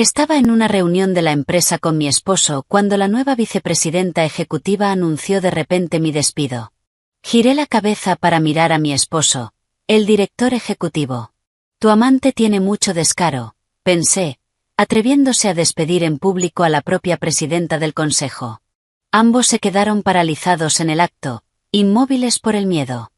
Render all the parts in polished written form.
Estaba en una reunión de la empresa con mi esposo cuando la nueva vicepresidenta ejecutiva anunció de repente mi despido. Giré la cabeza para mirar a mi esposo, el director ejecutivo. Tu amante tiene mucho descaro, pensé, atreviéndose a despedir en público a la propia presidenta del consejo. Ambos se quedaron paralizados en el acto, inmóviles por el miedo.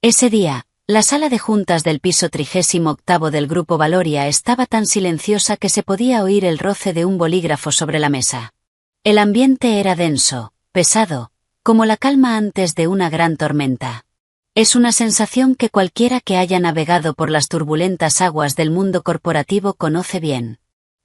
Ese día, la sala de juntas del piso 38 del Grupo Valoria estaba tan silenciosa que se podía oír el roce de un bolígrafo sobre la mesa. El ambiente era denso, pesado, como la calma antes de una gran tormenta. Es una sensación que cualquiera que haya navegado por las turbulentas aguas del mundo corporativo conoce bien.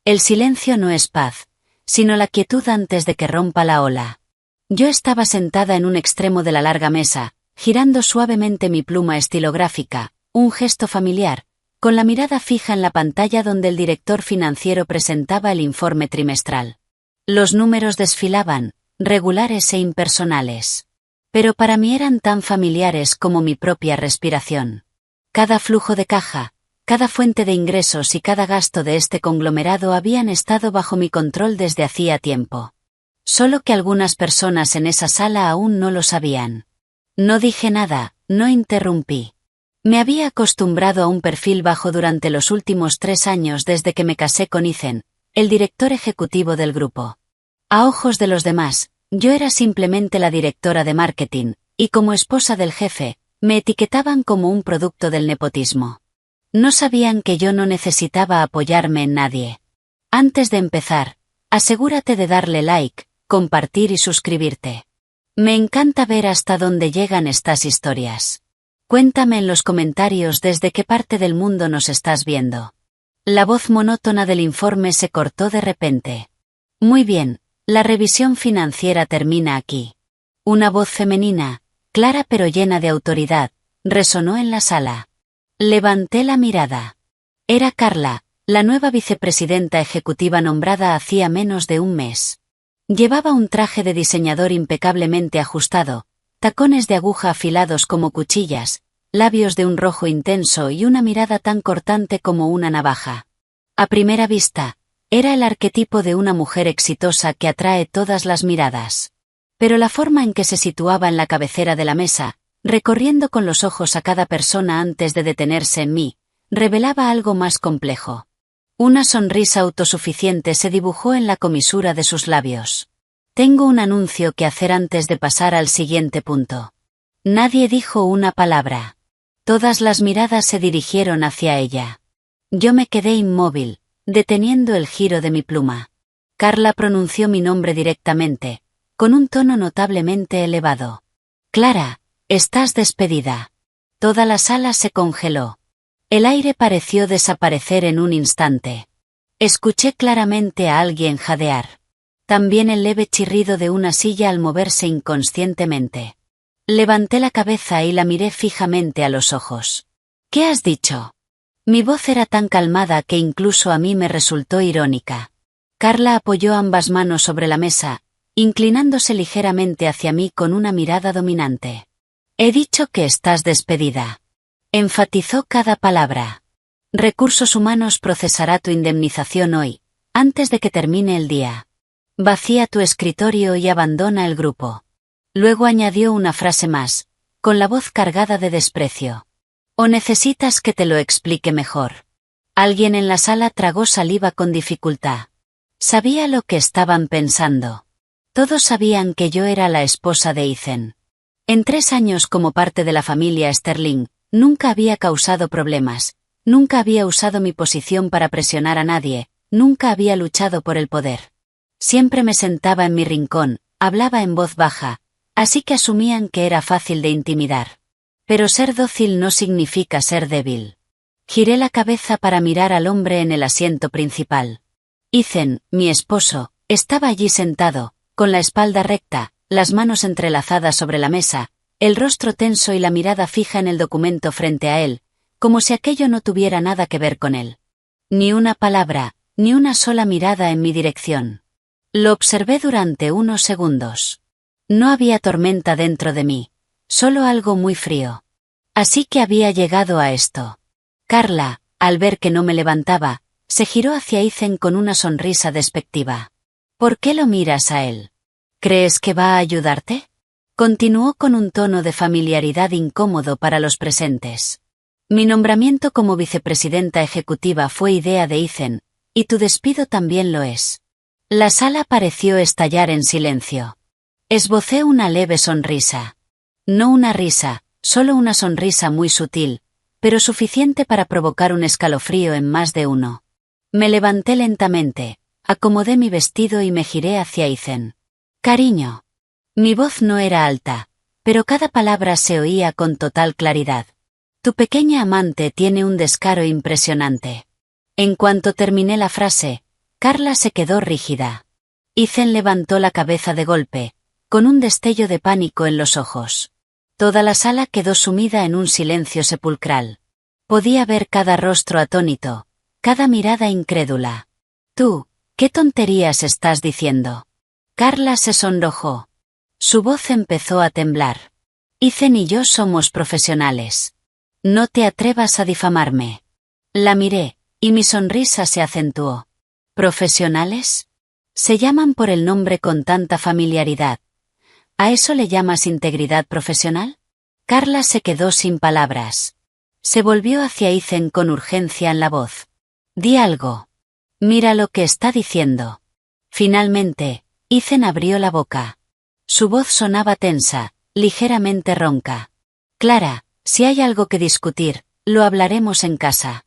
El silencio no es paz, sino la quietud antes de que rompa la ola. Yo estaba sentada en un extremo de la larga mesa, girando suavemente mi pluma estilográfica, un gesto familiar, con la mirada fija en la pantalla donde el director financiero presentaba el informe trimestral. Los números desfilaban, regulares e impersonales. Pero para mí eran tan familiares como mi propia respiración. Cada flujo de caja, cada fuente de ingresos y cada gasto de este conglomerado habían estado bajo mi control desde hacía tiempo. Solo que algunas personas en esa sala aún no lo sabían. No dije nada, no interrumpí. Me había acostumbrado a un perfil bajo durante los últimos 3 años desde que me casé con Ethan, el director ejecutivo del grupo. A ojos de los demás, yo era simplemente la directora de marketing, y como esposa del jefe, me etiquetaban como un producto del nepotismo. No sabían que yo no necesitaba apoyarme en nadie. Antes de empezar, asegúrate de darle like, compartir y suscribirte. Me encanta ver hasta dónde llegan estas historias. Cuéntame en los comentarios desde qué parte del mundo nos estás viendo. La voz monótona del informe se cortó de repente. Muy bien, la revisión financiera termina aquí. Una voz femenina, clara pero llena de autoridad, resonó en la sala. Levanté la mirada. Era Carla, la nueva vicepresidenta ejecutiva nombrada hacía menos de un mes. Llevaba un traje de diseñador impecablemente ajustado, tacones de aguja afilados como cuchillas, labios de un rojo intenso y una mirada tan cortante como una navaja. A primera vista, era el arquetipo de una mujer exitosa que atrae todas las miradas. Pero la forma en que se situaba en la cabecera de la mesa, recorriendo con los ojos a cada persona antes de detenerse en mí, revelaba algo más complejo. Una sonrisa autosuficiente se dibujó en la comisura de sus labios. Tengo un anuncio que hacer antes de pasar al siguiente punto. Nadie dijo una palabra. Todas las miradas se dirigieron hacia ella. Yo me quedé inmóvil, deteniendo el giro de mi pluma. Carla pronunció mi nombre directamente, con un tono notablemente elevado. Clara, estás despedida. Toda la sala se congeló. El aire pareció desaparecer en un instante. Escuché claramente a alguien jadear. También el leve chirrido de una silla al moverse inconscientemente. Levanté la cabeza y la miré fijamente a los ojos. ¿Qué has dicho? Mi voz era tan calmada que incluso a mí me resultó irónica. Carla apoyó ambas manos sobre la mesa, inclinándose ligeramente hacia mí con una mirada dominante. He dicho que estás despedida. Enfatizó cada palabra. Recursos Humanos procesará tu indemnización hoy, antes de que termine el día. Vacía tu escritorio y abandona el grupo. Luego añadió una frase más, con la voz cargada de desprecio. ¿O necesitas que te lo explique mejor? Alguien en la sala tragó saliva con dificultad. Sabía lo que estaban pensando. Todos sabían que yo era la esposa de Ethan. En 3 años como parte de la familia Sterling, nunca había causado problemas, nunca había usado mi posición para presionar a nadie, nunca había luchado por el poder. Siempre me sentaba en mi rincón, hablaba en voz baja, así que asumían que era fácil de intimidar. Pero ser dócil no significa ser débil. Giré la cabeza para mirar al hombre en el asiento principal. Ethan, mi esposo, estaba allí sentado, con la espalda recta, las manos entrelazadas sobre la mesa, el rostro tenso y la mirada fija en el documento frente a él, como si aquello no tuviera nada que ver con él. Ni una palabra, ni una sola mirada en mi dirección. Lo observé durante unos segundos. No había tormenta dentro de mí, solo algo muy frío. Así que había llegado a esto. Carla, al ver que no me levantaba, Se giró hacia Ethan con una sonrisa despectiva. ¿Por qué lo miras a él? ¿Crees que va a ayudarte? Continuó con un tono de familiaridad incómodo para los presentes. Mi nombramiento como vicepresidenta ejecutiva fue idea de Ethan, y tu despido también lo es. La sala pareció estallar en silencio. Esbocé una leve sonrisa. No una risa, solo una sonrisa muy sutil, pero suficiente para provocar un escalofrío en más de uno. Me levanté lentamente, acomodé mi vestido y me giré hacia Ethan. Cariño. Mi voz no era alta, pero cada palabra se oía con total claridad. Tu pequeña amante tiene un descaro impresionante. En cuanto terminé la frase, Carla se quedó rígida. Ethan levantó la cabeza de golpe, con un destello de pánico en los ojos. Toda la sala quedó sumida en un silencio sepulcral. Podía ver cada rostro atónito, cada mirada incrédula. Tú, ¿qué tonterías estás diciendo? Carla se sonrojó. Su voz empezó a temblar. Ethan y yo somos profesionales. No te atrevas a difamarme. La miré, y mi sonrisa se acentuó. ¿Profesionales? Se llaman por el nombre con tanta familiaridad. ¿A eso le llamas integridad profesional? Carla se quedó sin palabras. Se volvió hacia Ethan con urgencia en la voz. Di algo. Mira lo que está diciendo. Finalmente, Ethan abrió la boca. Su voz sonaba tensa, ligeramente ronca. Clara, si hay algo que discutir, lo hablaremos en casa.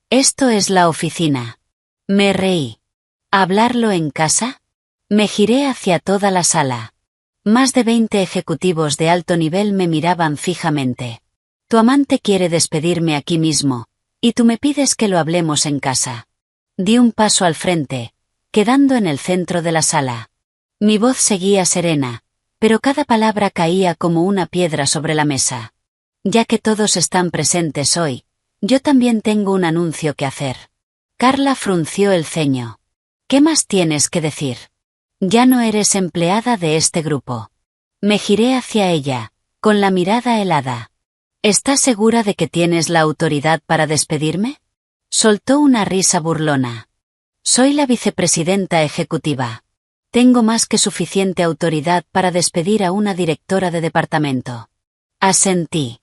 Esto es la oficina. Me reí. ¿Hablarlo en casa? Me giré hacia toda la sala. Más de 20 ejecutivos de alto nivel me miraban fijamente. Tu amante quiere despedirme aquí mismo, y tú me pides que lo hablemos en casa. Di un paso al frente, quedando en el centro de la sala. Mi voz seguía serena, pero cada palabra caía como una piedra sobre la mesa. Ya que todos están presentes hoy, yo también tengo un anuncio que hacer. Carla frunció el ceño. ¿Qué más tienes que decir? Ya no eres empleada de este grupo. Me giré hacia ella, con la mirada helada. ¿Estás segura de que tienes la autoridad para despedirme? Soltó una risa burlona. Soy la vicepresidenta ejecutiva. Tengo más que suficiente autoridad para despedir a una directora de departamento. Asentí.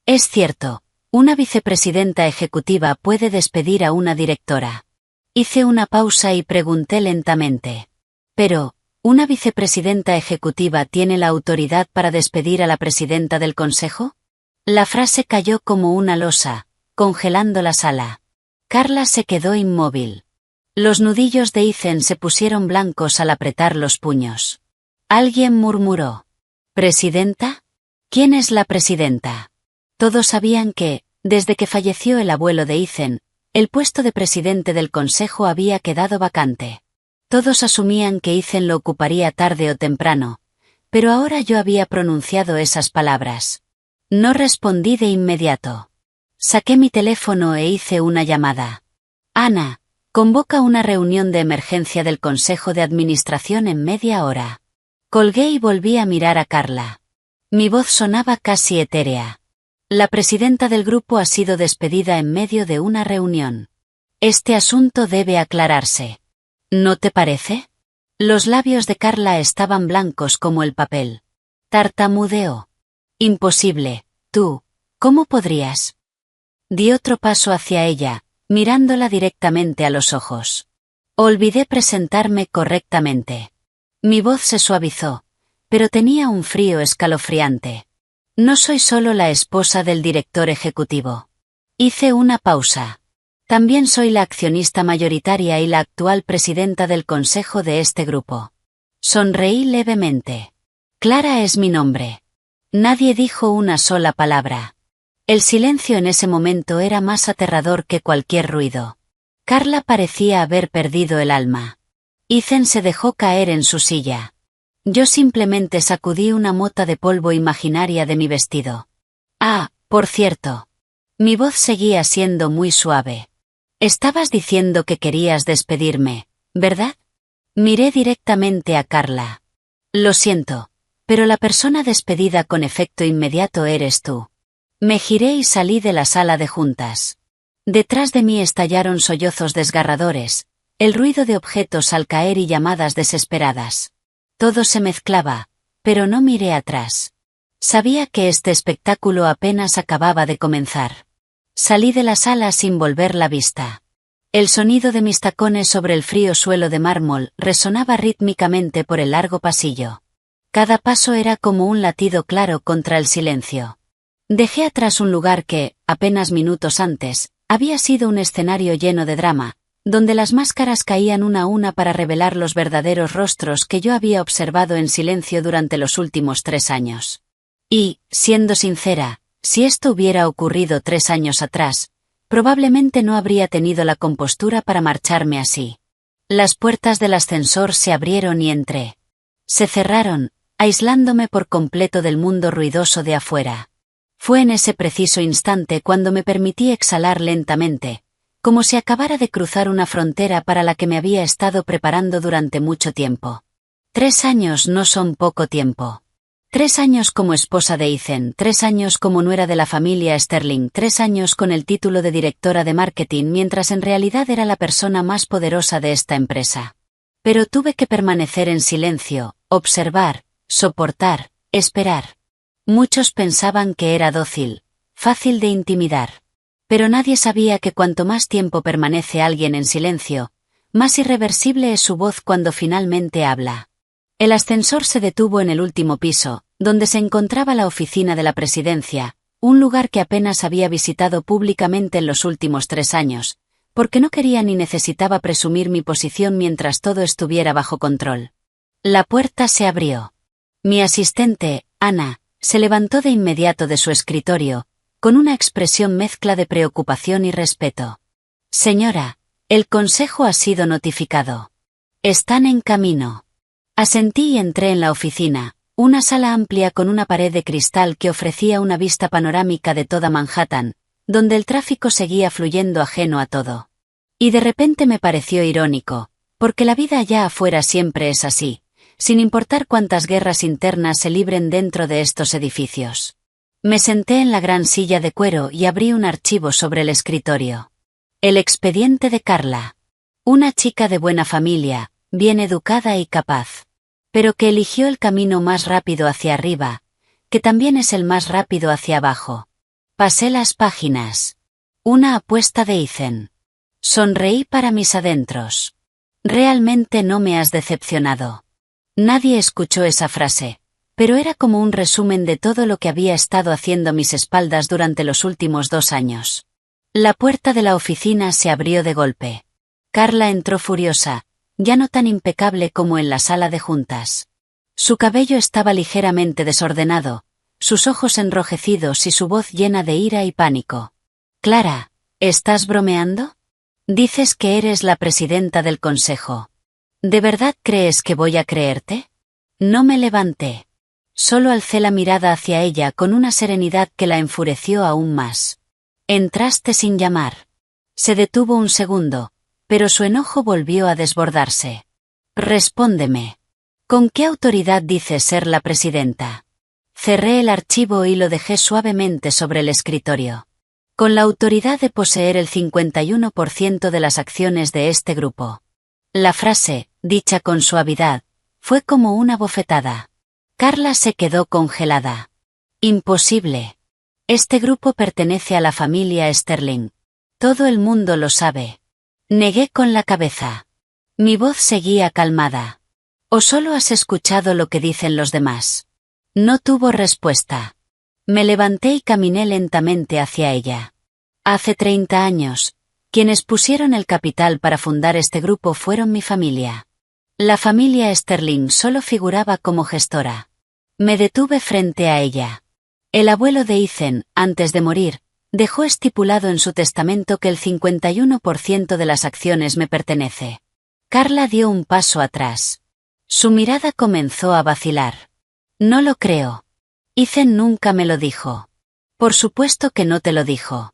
Es cierto, una vicepresidenta ejecutiva puede despedir a una directora. Hice una pausa y pregunté lentamente. Pero, ¿una vicepresidenta ejecutiva tiene la autoridad para despedir a la presidenta del consejo? La frase cayó como una losa, congelando la sala. Carla se quedó inmóvil. Los nudillos de Ethan se pusieron blancos al apretar los puños. Alguien murmuró. ¿Presidenta? ¿Quién es la presidenta? Todos sabían que, desde que falleció el abuelo de Ethan, el puesto de presidente del consejo había quedado vacante. Todos asumían que Ethan lo ocuparía tarde o temprano, pero ahora yo había pronunciado esas palabras. No respondí de inmediato. Saqué mi teléfono e hice una llamada. Ana, convoca una reunión de emergencia del Consejo de Administración en media hora. Colgué y volví a mirar a Carla. Mi voz sonaba casi etérea. La presidenta del grupo ha sido despedida en medio de una reunión. Este asunto debe aclararse. ¿No te parece? Los labios de Carla estaban blancos como el papel. Tartamudeó. Imposible, tú, ¿cómo podrías? Di otro paso hacia ella, mirándola directamente a los ojos. Olvidé presentarme correctamente. Mi voz se suavizó, pero tenía un frío escalofriante. No soy solo la esposa del director ejecutivo. Hice una pausa. También soy la accionista mayoritaria y la actual presidenta del consejo de este grupo. Sonreí levemente. Clara es mi nombre. Nadie dijo una sola palabra. El silencio en ese momento era más aterrador que cualquier ruido. Carla parecía haber perdido el alma. Ethan se dejó caer en su silla. Yo simplemente sacudí una mota de polvo imaginaria de mi vestido. Ah, por cierto. Mi voz seguía siendo muy suave. Estabas diciendo que querías despedirme, ¿verdad? Miré directamente a Carla. Lo siento, pero la persona despedida con efecto inmediato eres tú. Me giré y salí de la sala de juntas. Detrás de mí estallaron sollozos desgarradores, el ruido de objetos al caer y llamadas desesperadas. Todo se mezclaba, pero no miré atrás. Sabía que este espectáculo apenas acababa de comenzar. Salí de la sala sin volver la vista. El sonido de mis tacones sobre el frío suelo de mármol resonaba rítmicamente por el largo pasillo. Cada paso era como un latido claro contra el silencio. Dejé atrás un lugar que, apenas minutos antes, había sido un escenario lleno de drama, donde las máscaras caían una a una para revelar los verdaderos rostros que yo había observado en silencio durante los últimos 3 años. Y, siendo sincera, si esto hubiera ocurrido 3 años atrás, probablemente no habría tenido la compostura para marcharme así. Las puertas del ascensor se abrieron y entré. Se cerraron, aislándome por completo del mundo ruidoso de afuera. Fue en ese preciso instante cuando me permití exhalar lentamente, como si acabara de cruzar una frontera para la que me había estado preparando durante mucho tiempo. 3 años no son poco tiempo. 3 años como esposa de Ethan, 3 años como nuera de la familia Sterling, 3 años con el título de directora de marketing mientras en realidad era la persona más poderosa de esta empresa. Pero tuve que permanecer en silencio, observar, soportar, esperar. Muchos pensaban que era dócil, fácil de intimidar. Pero nadie sabía que cuanto más tiempo permanece alguien en silencio, más irreversible es su voz cuando finalmente habla. El ascensor se detuvo en el último piso, donde se encontraba la oficina de la presidencia, un lugar que apenas había visitado públicamente en los últimos 3 años, porque no quería ni necesitaba presumir mi posición mientras todo estuviera bajo control. La puerta se abrió. Mi asistente, Ana, se levantó de inmediato de su escritorio, con una expresión mezcla de preocupación y respeto. Señora, el consejo ha sido notificado. Están en camino. Asentí y entré en la oficina, una sala amplia con una pared de cristal que ofrecía una vista panorámica de toda Manhattan, donde el tráfico seguía fluyendo ajeno a todo. Y de repente me pareció irónico, porque la vida allá afuera siempre es así, sin importar cuántas guerras internas se libren dentro de estos edificios. Me senté en la gran silla de cuero y abrí un archivo sobre el escritorio. El expediente de Carla. Una chica de buena familia, bien educada y capaz. Pero que eligió el camino más rápido hacia arriba, que también es el más rápido hacia abajo. Pasé las páginas. Una apuesta de Ethan. Sonreí para mis adentros. Realmente no me has decepcionado. Nadie escuchó esa frase, pero era como un resumen de todo lo que había estado haciendo a mis espaldas durante los últimos 2 años. La puerta de la oficina se abrió de golpe. Carla entró furiosa, ya no tan impecable como en la sala de juntas. Su cabello estaba ligeramente desordenado, sus ojos enrojecidos y su voz llena de ira y pánico. Clara, ¿estás bromeando? Dices que eres la presidenta del consejo. ¿De verdad crees que voy a creerte? No me levanté. Solo alcé la mirada hacia ella con una serenidad que la enfureció aún más. Entraste sin llamar. Se detuvo un segundo, pero su enojo volvió a desbordarse. Respóndeme. ¿Con qué autoridad dices ser la presidenta? Cerré el archivo y lo dejé suavemente sobre el escritorio. Con la autoridad de poseer el 51% de las acciones de este grupo. La frase, dicha con suavidad, fue como una bofetada. Carla se quedó congelada. Imposible. Este grupo pertenece a la familia Sterling. Todo el mundo lo sabe. Negué con la cabeza. Mi voz seguía calmada. ¿O solo has escuchado lo que dicen los demás? No tuvo respuesta. Me levanté y caminé lentamente hacia ella. Hace 30 años, quienes pusieron el capital para fundar este grupo fueron mi familia. La familia Sterling solo figuraba como gestora. Me detuve frente a ella. El abuelo de Ethan, antes de morir, dejó estipulado en su testamento que el 51% de las acciones me pertenece. Carla dio un paso atrás. Su mirada comenzó a vacilar. No lo creo. Ethan nunca me lo dijo. Por supuesto que no te lo dijo.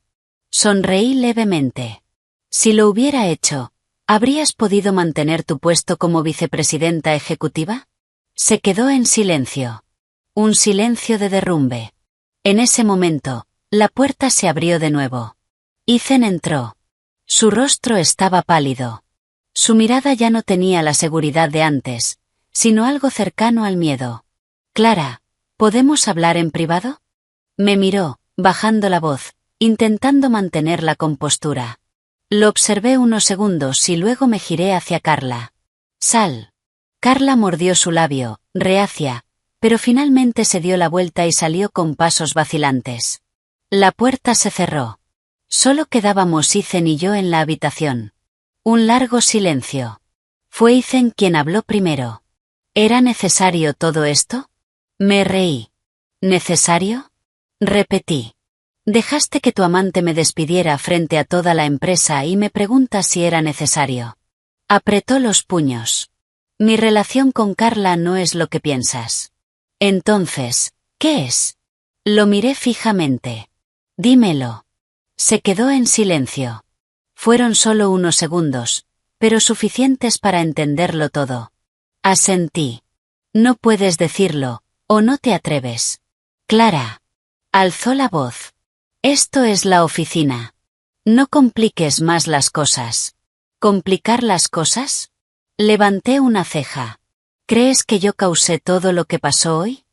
Sonreí levemente. Si lo hubiera hecho, ¿habrías podido mantener tu puesto como vicepresidenta ejecutiva? Se quedó en silencio. Un silencio de derrumbe. En ese momento, la puerta se abrió de nuevo. Ethan entró. Su rostro estaba pálido. Su mirada ya no tenía la seguridad de antes, sino algo cercano al miedo. Clara, ¿podemos hablar en privado? Me miró, bajando la voz, intentando mantener la compostura. Lo observé unos segundos y luego me giré hacia Carla. Sal. Carla mordió su labio, reacia, pero finalmente se dio la vuelta y salió con pasos vacilantes. La puerta se cerró. Solo quedábamos Ethan y yo en la habitación. Un largo silencio. Fue Ethan quien habló primero. ¿Era necesario todo esto? Me reí. ¿Necesario? Repetí. Dejaste que tu amante me despidiera frente a toda la empresa y me preguntas si era necesario. Apretó los puños. Mi relación con Carla no es lo que piensas. Entonces, ¿qué es? Lo miré fijamente. Dímelo. Se quedó en silencio. Fueron solo unos segundos, pero suficientes para entenderlo todo. Asentí. No puedes decirlo, o no te atreves. Clara. Alzó la voz. Esto es la oficina. No compliques más las cosas. ¿Complicar las cosas? Levanté una ceja. ¿Crees que yo causé todo lo que pasó hoy?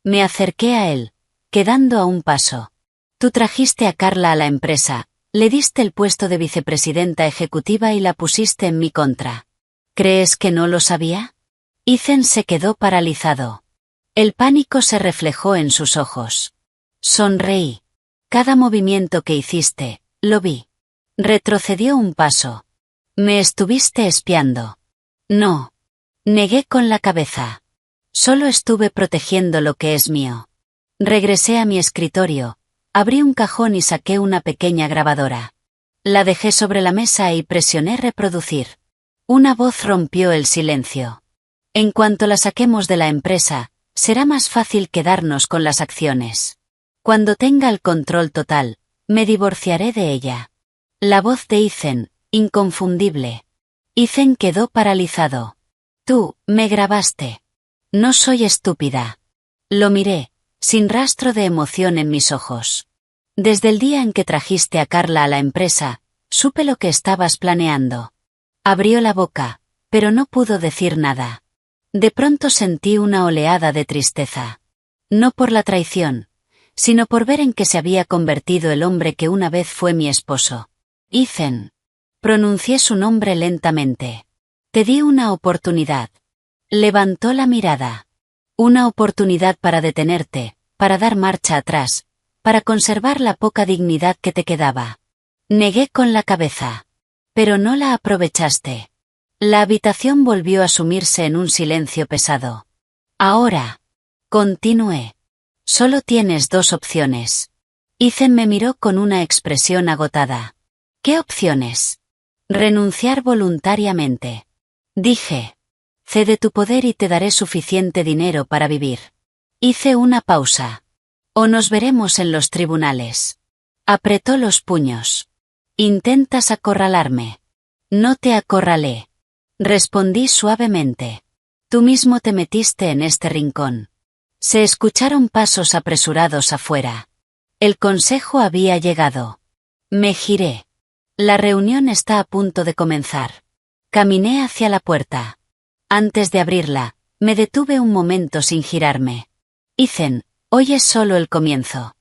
Me acerqué a él, quedando a un paso. Tú trajiste a Carla a la empresa, le diste el puesto de vicepresidenta ejecutiva y la pusiste en mi contra. ¿Crees que no lo sabía? Ethan se quedó paralizado. El pánico se reflejó en sus ojos. Sonreí. Cada movimiento que hiciste, lo vi. Retrocedió un paso. Me estuviste espiando. No. Negué con la cabeza. Solo estuve protegiendo lo que es mío. Regresé a mi escritorio, abrí un cajón y saqué una pequeña grabadora. La dejé sobre la mesa y presioné reproducir. Una voz rompió el silencio. En cuanto la saquemos de la empresa, será más fácil quedarnos con las acciones. Cuando tenga el control total, me divorciaré de ella. La voz de Ethan, inconfundible. Ethan quedó paralizado. Tú, me grabaste. No soy estúpida. Lo miré, sin rastro de emoción en mis ojos. Desde el día en que trajiste a Carla a la empresa, supe lo que estabas planeando. Abrió la boca, pero no pudo decir nada. De pronto sentí una oleada de tristeza. No por la traición, sino por ver en qué se había convertido el hombre que una vez fue mi esposo. Ethan. Pronuncié su nombre lentamente. Te di una oportunidad. Levantó la mirada. Una oportunidad para detenerte, para dar marcha atrás, para conservar la poca dignidad que te quedaba. Negué con la cabeza. Pero no la aprovechaste. La habitación volvió a sumirse en un silencio pesado. Ahora. Continué. Solo tienes dos opciones. Ethan me miró con una expresión agotada. ¿Qué opciones? Renunciar voluntariamente. Dije. Cede tu poder y te daré suficiente dinero para vivir. Hice una pausa. O nos veremos en los tribunales. Apretó los puños. Intentas acorralarme. No te acorralé. Respondí suavemente. Tú mismo te metiste en este rincón. Se escucharon pasos apresurados afuera. El consejo había llegado. Me giré. La reunión está a punto de comenzar. Caminé hacia la puerta. Antes de abrirla, me detuve un momento sin girarme. Ethan, hoy es solo el comienzo.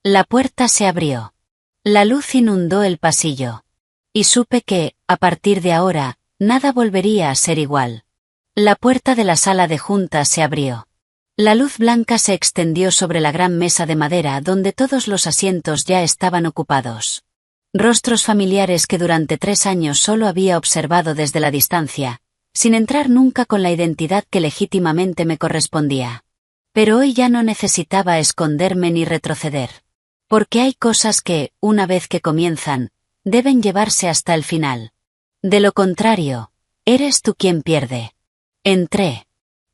La puerta se abrió. La luz inundó el pasillo. Y supe que, a partir de ahora, nada volvería a ser igual. La puerta de la sala de juntas se abrió. La luz blanca se extendió sobre la gran mesa de madera donde todos los asientos ya estaban ocupados. Rostros familiares que durante 3 años solo había observado desde la distancia, sin entrar nunca con la identidad que legítimamente me correspondía. Pero hoy ya no necesitaba esconderme ni retroceder. Porque hay cosas que, una vez que comienzan, deben llevarse hasta el final. De lo contrario, eres tú quien pierde. Entré.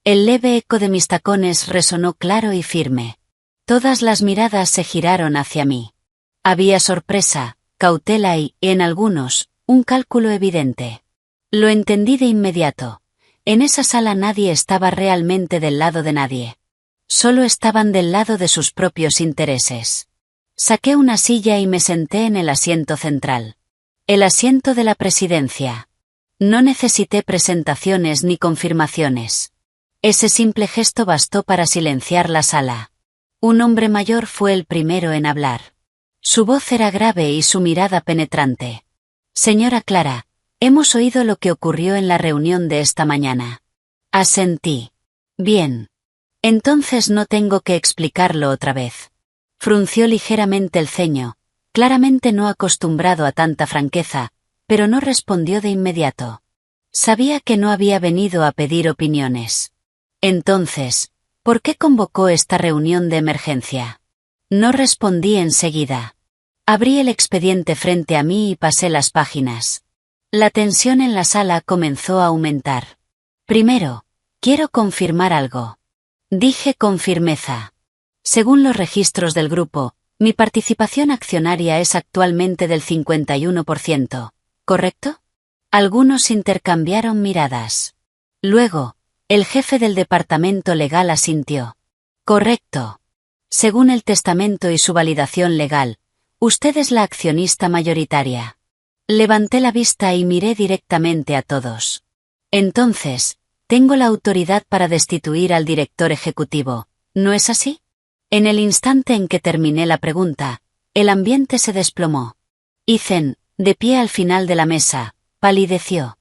El leve eco de mis tacones resonó claro y firme. Todas las miradas se giraron hacia mí. Había sorpresa, cautela y, en algunos, un cálculo evidente. Lo entendí de inmediato. En esa sala nadie estaba realmente del lado de nadie. Solo estaban del lado de sus propios intereses. Saqué una silla y me senté en el asiento central. El asiento de la presidencia. No necesité presentaciones ni confirmaciones. Ese simple gesto bastó para silenciar la sala. Un hombre mayor fue el primero en hablar. Su voz era grave y su mirada penetrante. Señora Clara, hemos oído lo que ocurrió en la reunión de esta mañana. Asentí. Bien. Entonces no tengo que explicarlo otra vez. Frunció ligeramente el ceño, claramente no acostumbrado a tanta franqueza, pero no respondió de inmediato. Sabía que no había venido a pedir opiniones. Entonces, ¿por qué convocó esta reunión de emergencia? No respondí enseguida. Abrí el expediente frente a mí y pasé las páginas. La tensión en la sala comenzó a aumentar. Primero, quiero confirmar algo. Dije con firmeza. Según los registros del grupo, mi participación accionaria es actualmente del 51%, ¿correcto? Algunos intercambiaron miradas. Luego, el jefe del departamento legal asintió. Correcto. Según el testamento y su validación legal, usted es la accionista mayoritaria. Levanté la vista y miré directamente a todos. Entonces, tengo la autoridad para destituir al director ejecutivo, ¿no es así? En el instante en que terminé la pregunta, el ambiente se desplomó. Ethan, de pie al final de la mesa, palideció.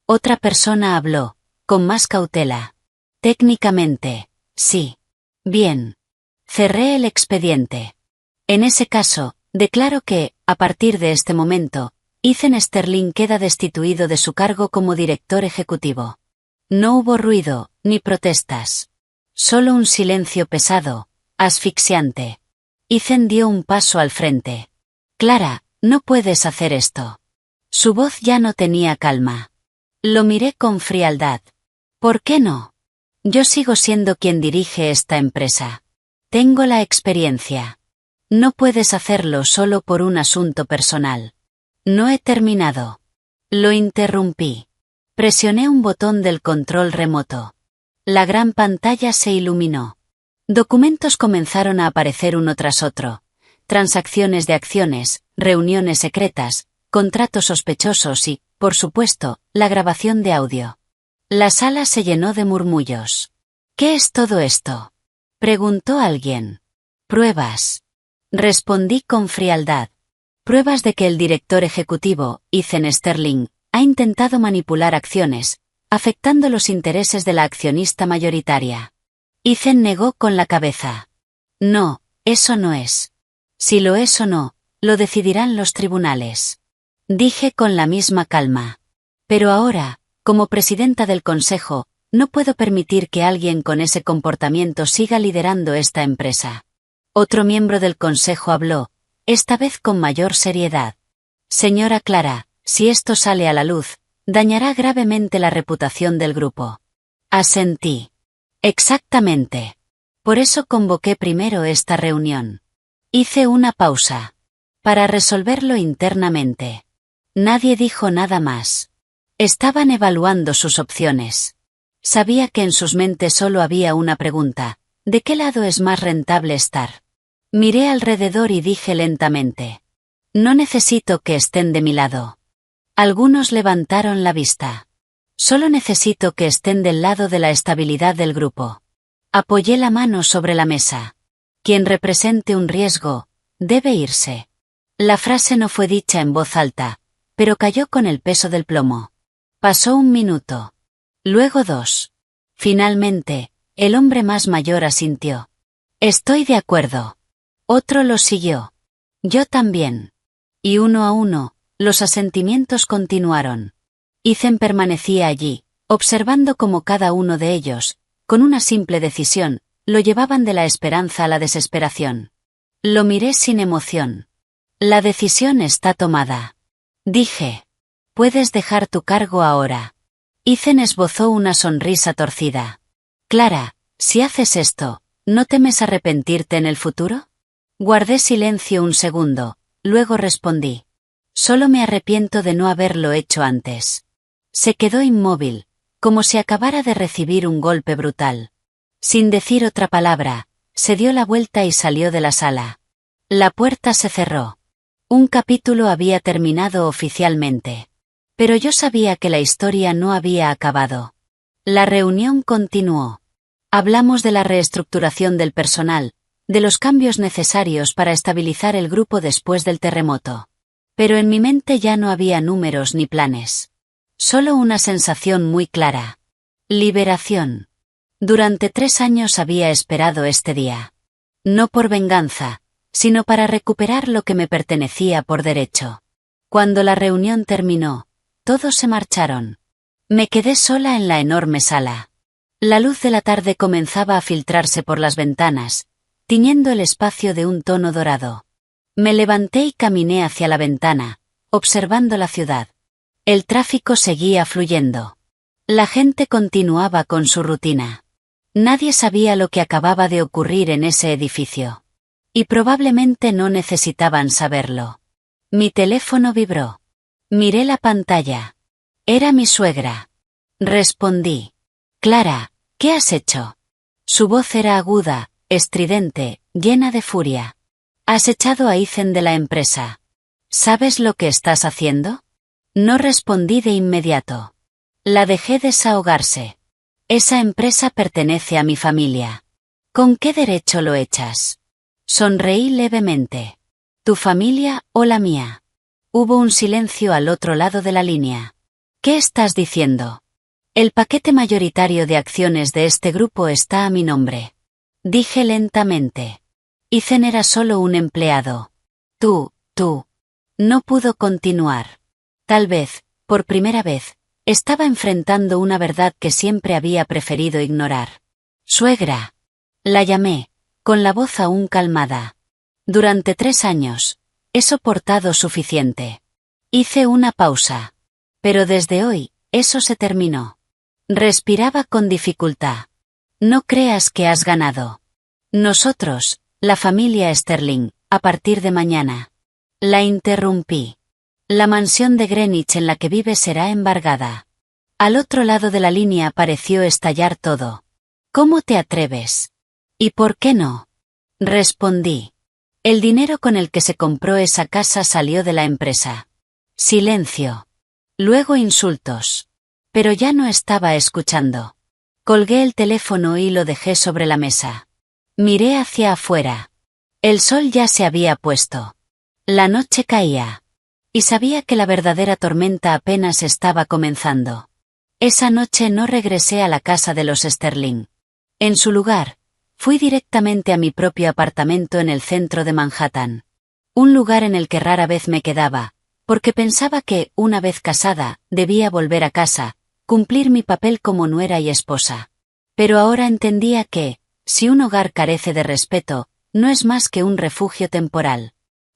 Otra persona habló, con más cautela. Técnicamente, sí. Bien. Cerré el expediente. En ese caso, declaro que, a partir de este momento, Ethan Sterling queda destituido de su cargo como director ejecutivo. No hubo ruido, ni protestas. Solo un silencio pesado, asfixiante. Ethan dio un paso al frente. Clara, no puedes hacer esto. Su voz ya no tenía calma. Lo miré con frialdad. ¿Por qué no? Yo sigo siendo quien dirige esta empresa. Tengo la experiencia. No puedes hacerlo solo por un asunto personal. No he terminado. Lo interrumpí. Presioné un botón del control remoto. La gran pantalla se iluminó. Documentos comenzaron a aparecer uno tras otro. Transacciones de acciones, reuniones secretas, contratos sospechosos y, por supuesto, la grabación de audio. La sala se llenó de murmullos. ¿Qué es todo esto?, preguntó alguien. Pruebas. Respondí con frialdad. Pruebas de que el director ejecutivo, Ethan Sterling, ha intentado manipular acciones, afectando los intereses de la accionista mayoritaria. Ethan negó con la cabeza. No, eso no es. Si lo es o no, lo decidirán los tribunales. Dije con la misma calma. Pero ahora, como presidenta del consejo, no puedo permitir que alguien con ese comportamiento siga liderando esta empresa. Otro miembro del consejo habló, esta vez con mayor seriedad. Señora Clara, si esto sale a la luz, dañará gravemente la reputación del grupo. Asentí. Exactamente. Por eso convoqué primero esta reunión. Hice una pausa. Para resolverlo internamente. Nadie dijo nada más. Estaban evaluando sus opciones. Sabía que en sus mentes solo había una pregunta. ¿De qué lado es más rentable estar? Miré alrededor y dije lentamente. No necesito que estén de mi lado. Algunos levantaron la vista. Solo necesito que estén del lado de la estabilidad del grupo. Apoyé la mano sobre la mesa. Quien represente un riesgo, debe irse. La frase no fue dicha en voz alta, pero cayó con el peso del plomo. Pasó un minuto. Luego 2. Finalmente, el hombre más mayor asintió. Estoy de acuerdo. Otro lo siguió. Yo también. Y uno a uno, los asentimientos continuaron. Ethan permanecía allí, observando cómo cada uno de ellos, con una simple decisión, lo llevaban de la esperanza a la desesperación. Lo miré sin emoción. La decisión está tomada. Dije. Puedes dejar tu cargo ahora. Ethan esbozó una sonrisa torcida. Clara, si haces esto, ¿no temes arrepentirte en el futuro? Guardé silencio un segundo, luego respondí. Solo me arrepiento de no haberlo hecho antes. Se quedó inmóvil, como si acabara de recibir un golpe brutal. Sin decir otra palabra, se dio la vuelta y salió de la sala. La puerta se cerró. Un capítulo había terminado oficialmente. Pero yo sabía que la historia no había acabado. La reunión continuó. Hablamos de la reestructuración del personal, de los cambios necesarios para estabilizar el grupo después del terremoto. Pero en mi mente ya no había números ni planes. Solo una sensación muy clara. Liberación. Durante 3 años había esperado este día. No por venganza, sino para recuperar lo que me pertenecía por derecho. Cuando la reunión terminó, todos se marcharon. Me quedé sola en la enorme sala. La luz de la tarde comenzaba a filtrarse por las ventanas, tiñendo el espacio de un tono dorado. Me levanté y caminé hacia la ventana, observando la ciudad. El tráfico seguía fluyendo. La gente continuaba con su rutina. Nadie sabía lo que acababa de ocurrir en ese edificio. Y probablemente no necesitaban saberlo. Mi teléfono vibró. Miré la pantalla. Era mi suegra. Respondí. Clara, ¿qué has hecho? Su voz era aguda, estridente, llena de furia. Has echado a Ethan de la empresa. ¿Sabes lo que estás haciendo? No respondí de inmediato. La dejé desahogarse. Esa empresa pertenece a mi familia. ¿Con qué derecho lo echas? Sonreí levemente. ¿Tu familia o la mía? Hubo un silencio al otro lado de la línea. ¿Qué estás diciendo? El paquete mayoritario de acciones de este grupo está a mi nombre. Dije lentamente. Ethan era solo un empleado. Tú. No pudo continuar. Tal vez, por primera vez, estaba enfrentando una verdad que siempre había preferido ignorar. Suegra. La llamé, con la voz aún calmada. Durante 3 años, he soportado suficiente. Hice una pausa. Pero desde hoy, eso se terminó. Respiraba con dificultad. No creas que has ganado. Nosotros, la familia Sterling, a partir de mañana. La interrumpí. La mansión de Greenwich en la que vive será embargada. Al otro lado de la línea pareció estallar todo. ¿Cómo te atreves? ¿Y por qué no? Respondí. El dinero con el que se compró esa casa salió de la empresa. Silencio. Luego insultos. Pero ya no estaba escuchando. Colgué el teléfono y lo dejé sobre la mesa. Miré hacia afuera. El sol ya se había puesto. La noche caía. Y sabía que la verdadera tormenta apenas estaba comenzando. Esa noche no regresé a la casa de los Sterling. En su lugar, fui directamente a mi propio apartamento en el centro de Manhattan. Un lugar en el que rara vez me quedaba, porque pensaba que, una vez casada, debía volver a casa, cumplir mi papel como nuera y esposa. Pero ahora entendía que, si un hogar carece de respeto, no es más que un refugio temporal.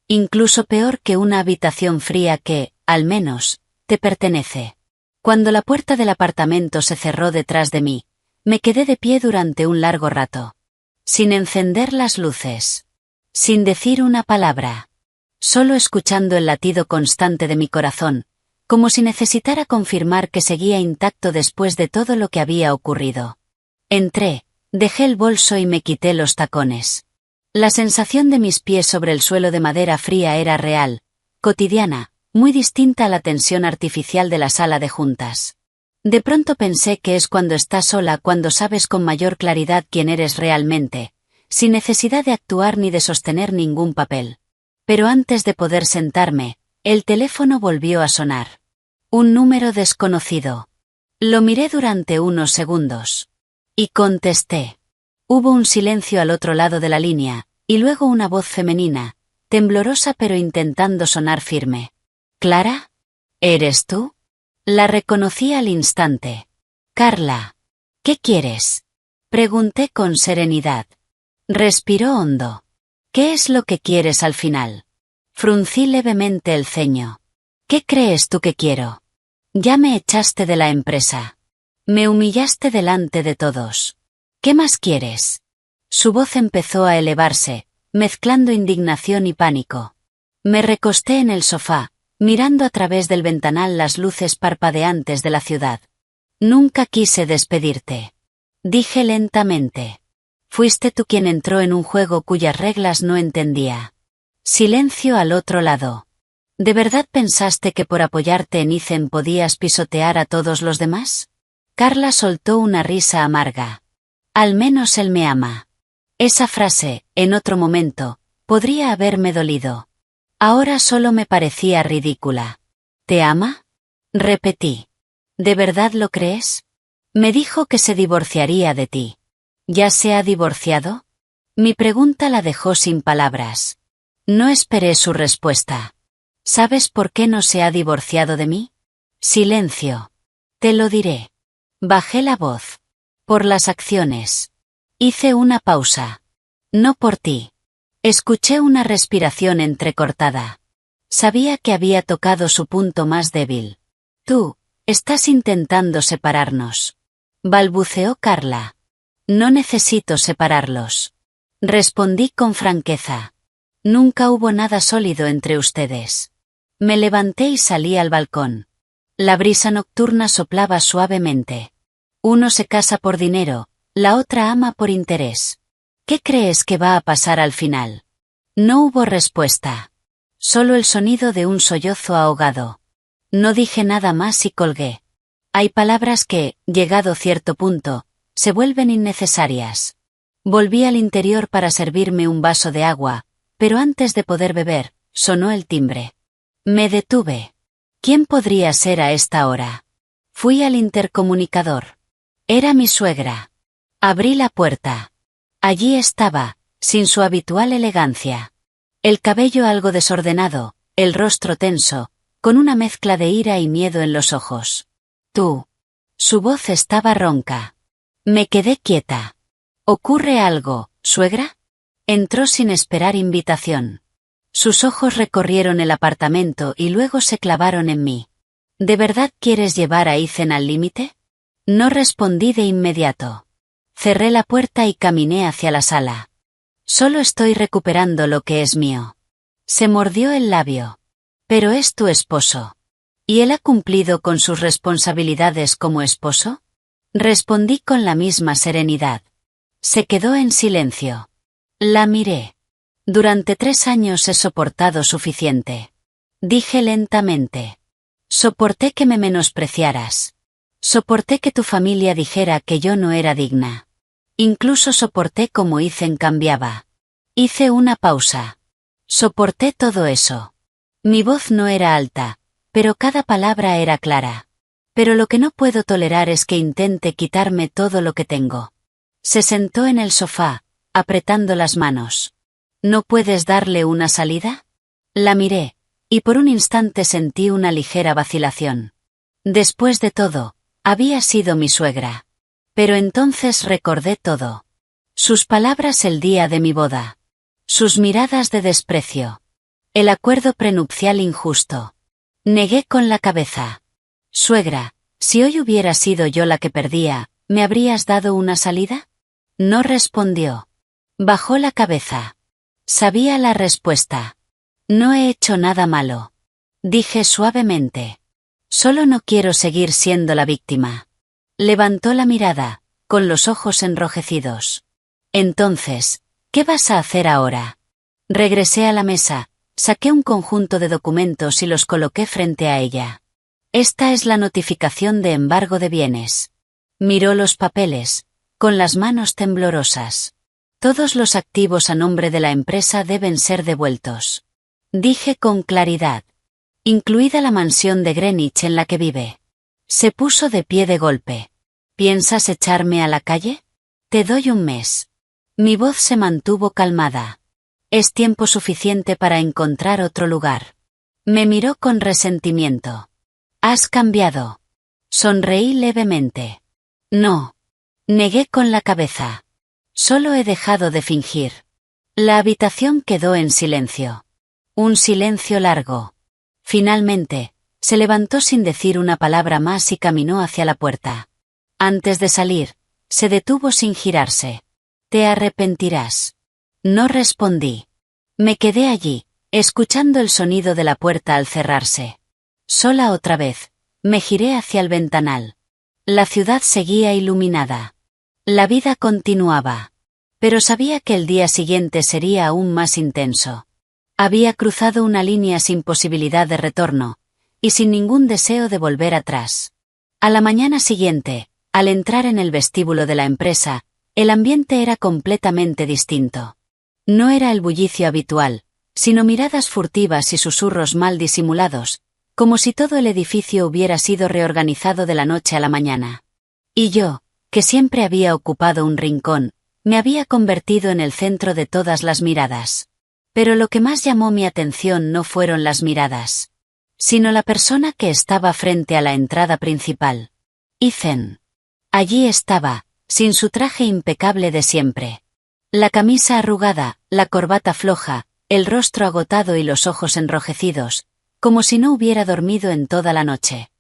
Incluso peor que una habitación fría que, al menos, te pertenece. Cuando la puerta del apartamento se cerró detrás de mí, me quedé de pie durante un largo rato. Sin encender las luces. Sin decir una palabra. Solo escuchando el latido constante de mi corazón, como si necesitara confirmar que seguía intacto después de todo lo que había ocurrido. Entré, dejé el bolso y me quité los tacones. La sensación de mis pies sobre el suelo de madera fría era real, cotidiana, muy distinta a la tensión artificial de la sala de juntas. De pronto pensé que es cuando estás sola cuando sabes con mayor claridad quién eres realmente, sin necesidad de actuar ni de sostener ningún papel. Pero antes de poder sentarme, el teléfono volvió a sonar. Un número desconocido. Lo miré durante unos segundos. Y contesté. Hubo un silencio al otro lado de la línea, y luego una voz femenina, temblorosa pero intentando sonar firme. ¿Clara? ¿Eres tú? La reconocí al instante. Carla. ¿Qué quieres? Pregunté con serenidad. Respiró hondo. ¿Qué es lo que quieres al final? Fruncí levemente el ceño. ¿Qué crees tú que quiero? Ya me echaste de la empresa. Me humillaste delante de todos. ¿Qué más quieres? Su voz empezó a elevarse, mezclando indignación y pánico. Me recosté en el sofá, mirando a través del ventanal las luces parpadeantes de la ciudad. Nunca quise despedirte. Dije lentamente. Fuiste tú quien entró en un juego cuyas reglas no entendía. Silencio al otro lado. ¿De verdad pensaste que por apoyarte en Ethan podías pisotear a todos los demás? Carla soltó una risa amarga. Al menos él me ama. Esa frase, en otro momento, podría haberme dolido. Ahora solo me parecía ridícula. ¿Te ama? Repetí. ¿De verdad lo crees? Me dijo que se divorciaría de ti. ¿Ya se ha divorciado? Mi pregunta la dejó sin palabras. No esperé su respuesta. ¿Sabes por qué no se ha divorciado de mí? Silencio. Te lo diré. Bajé la voz. Por las acciones. Hice una pausa. No por ti. Escuché una respiración entrecortada. Sabía que había tocado su punto más débil. Tú, estás intentando separarnos. Balbuceó Carla. No necesito separarlos. Respondí con franqueza. Nunca hubo nada sólido entre ustedes. Me levanté y salí al balcón. La brisa nocturna soplaba suavemente. Uno se casa por dinero, la otra ama por interés. ¿Qué crees que va a pasar al final? No hubo respuesta. Solo el sonido de un sollozo ahogado. No dije nada más y colgué. Hay palabras que, llegado cierto punto, se vuelven innecesarias. Volví al interior para servirme un vaso de agua, pero antes de poder beber, sonó el timbre. Me detuve. ¿Quién podría ser a esta hora? Fui al intercomunicador. Era mi suegra. Abrí la puerta. Allí estaba, sin su habitual elegancia. El cabello algo desordenado, el rostro tenso, con una mezcla de ira y miedo en los ojos. Tú. Su voz estaba ronca. Me quedé quieta. ¿Ocurre algo, suegra? Entró sin esperar invitación. Sus ojos recorrieron el apartamento y luego se clavaron en mí. ¿De verdad quieres llevar a Ethan al límite? No respondí de inmediato. Cerré la puerta y caminé hacia la sala. Solo estoy recuperando lo que es mío. Se mordió el labio. Pero es tu esposo. ¿Y él ha cumplido con sus responsabilidades como esposo? Respondí con la misma serenidad. Se quedó en silencio. La miré. Durante 3 años he soportado suficiente. Dije lentamente. Soporté que me menospreciaras. Soporté que tu familia dijera que yo no era digna. Incluso soporté cómo Ethan cambiaba. Hice una pausa. Soporté todo eso. Mi voz no era alta, pero cada palabra era clara. Pero lo que no puedo tolerar es que intente quitarme todo lo que tengo. Se sentó en el sofá, apretando las manos. ¿No puedes darle una salida? La miré, y por un instante sentí una ligera vacilación. Después de todo, había sido mi suegra. Pero entonces recordé todo. Sus palabras el día de mi boda. Sus miradas de desprecio. El acuerdo prenupcial injusto. Negué con la cabeza. Suegra, si hoy hubiera sido yo la que perdía, ¿me habrías dado una salida? No respondió. Bajó la cabeza. Sabía la respuesta. No he hecho nada malo. Dije suavemente. Solo no quiero seguir siendo la víctima. Levantó la mirada, con los ojos enrojecidos. Entonces, ¿qué vas a hacer ahora? Regresé a la mesa, saqué un conjunto de documentos y los coloqué frente a ella. Esta es la notificación de embargo de bienes. Miró los papeles, con las manos temblorosas. Todos los activos a nombre de la empresa deben ser devueltos. Dije con claridad. Incluida la mansión de Greenwich en la que vive. Se puso de pie de golpe. ¿Piensas echarme a la calle? Te doy un mes. Mi voz se mantuvo calmada. Es tiempo suficiente para encontrar otro lugar. Me miró con resentimiento. Has cambiado. Sonreí levemente. No. Negué con la cabeza. Solo he dejado de fingir. La habitación quedó en silencio. Un silencio largo. Finalmente, se levantó sin decir una palabra más y caminó hacia la puerta. Antes de salir, se detuvo sin girarse. Te arrepentirás. No respondí. Me quedé allí, escuchando el sonido de la puerta al cerrarse. Sola otra vez, me giré hacia el ventanal. La ciudad seguía iluminada. La vida continuaba. Pero sabía que el día siguiente sería aún más intenso. Había cruzado una línea sin posibilidad de retorno, y sin ningún deseo de volver atrás. A la mañana siguiente, al entrar en el vestíbulo de la empresa, el ambiente era completamente distinto. No era el bullicio habitual, sino miradas furtivas y susurros mal disimulados, como si todo el edificio hubiera sido reorganizado de la noche a la mañana. Y yo, que siempre había ocupado un rincón, me había convertido en el centro de todas las miradas. Pero lo que más llamó mi atención no fueron las miradas, sino la persona que estaba frente a la entrada principal. Ethan. Allí estaba, sin su traje impecable de siempre. La camisa arrugada, la corbata floja, el rostro agotado y los ojos enrojecidos, como si no hubiera dormido en toda la noche.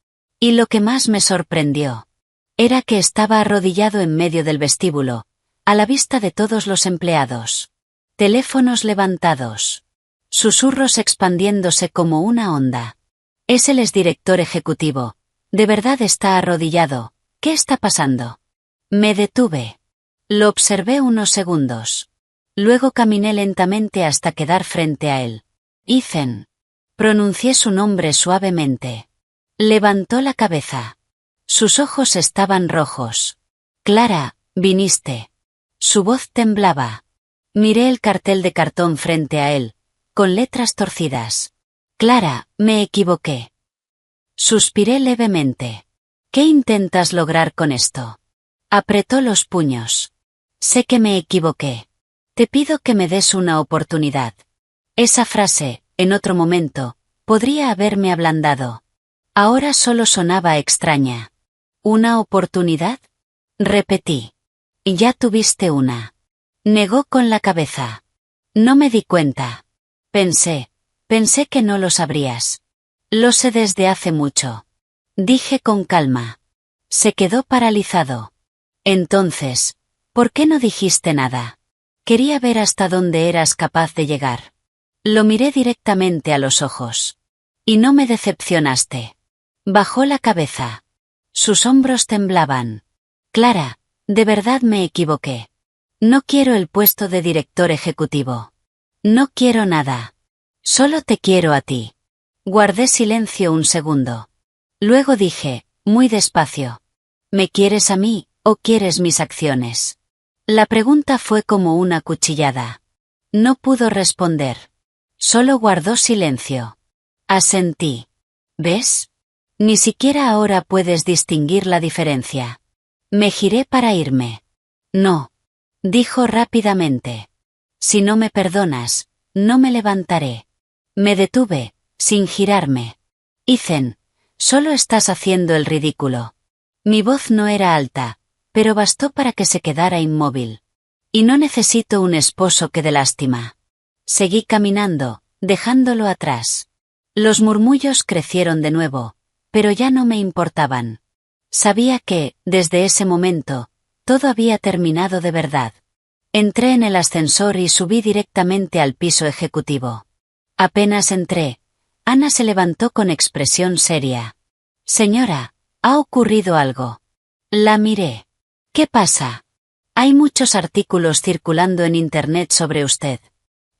Y lo que más me sorprendió era que estaba arrodillado en medio del vestíbulo, a la vista de todos los empleados. Teléfonos levantados. Susurros expandiéndose como una onda. Es el exdirector ejecutivo. De verdad está arrodillado. ¿Qué está pasando? Me detuve. Lo observé unos segundos. Luego caminé lentamente hasta quedar frente a él. Ethan. Pronuncié su nombre suavemente. Levantó la cabeza. Sus ojos estaban rojos. Clara, viniste. Su voz temblaba. Miré el cartel de cartón frente a él, con letras torcidas. Clara, me equivoqué. Suspiré levemente. ¿Qué intentas lograr con esto? Apretó los puños. Sé que me equivoqué. Te pido que me des una oportunidad. Esa frase, en otro momento, podría haberme ablandado. Ahora solo sonaba extraña. ¿Una oportunidad? Repetí. Ya tuviste una. Negó con la cabeza. No me di cuenta. Pensé que no lo sabrías. Lo sé desde hace mucho. Dije con calma. Se quedó paralizado. Entonces, ¿por qué no dijiste nada? Quería ver hasta dónde eras capaz de llegar. Lo miré directamente a los ojos. Y no me decepcionaste. Bajó la cabeza. Sus hombros temblaban. Clara, de verdad me equivoqué. No quiero el puesto de director ejecutivo. No quiero nada. Solo te quiero a ti. Guardé silencio un segundo. Luego dije, muy despacio. ¿Me quieres a mí, o quieres mis acciones? La pregunta fue como una cuchillada. No pudo responder. Solo guardó silencio. Asentí. ¿Ves? Ni siquiera ahora puedes distinguir la diferencia. Me giré para irme. No. Dijo rápidamente. Si no me perdonas, no me levantaré. Me detuve, sin girarme. Ethan, solo estás haciendo el ridículo. Mi voz no era alta, pero bastó para que se quedara inmóvil. Y no necesito un esposo que dé lástima. Seguí caminando, dejándolo atrás. Los murmullos crecieron de nuevo, pero ya no me importaban. Sabía que, desde ese momento, todo había terminado de verdad. Entré en el ascensor y subí directamente al piso ejecutivo. Apenas entré, Ana se levantó con expresión seria. Señora, ¿ha ocurrido algo? La miré. ¿Qué pasa? Hay muchos artículos circulando en Internet sobre usted.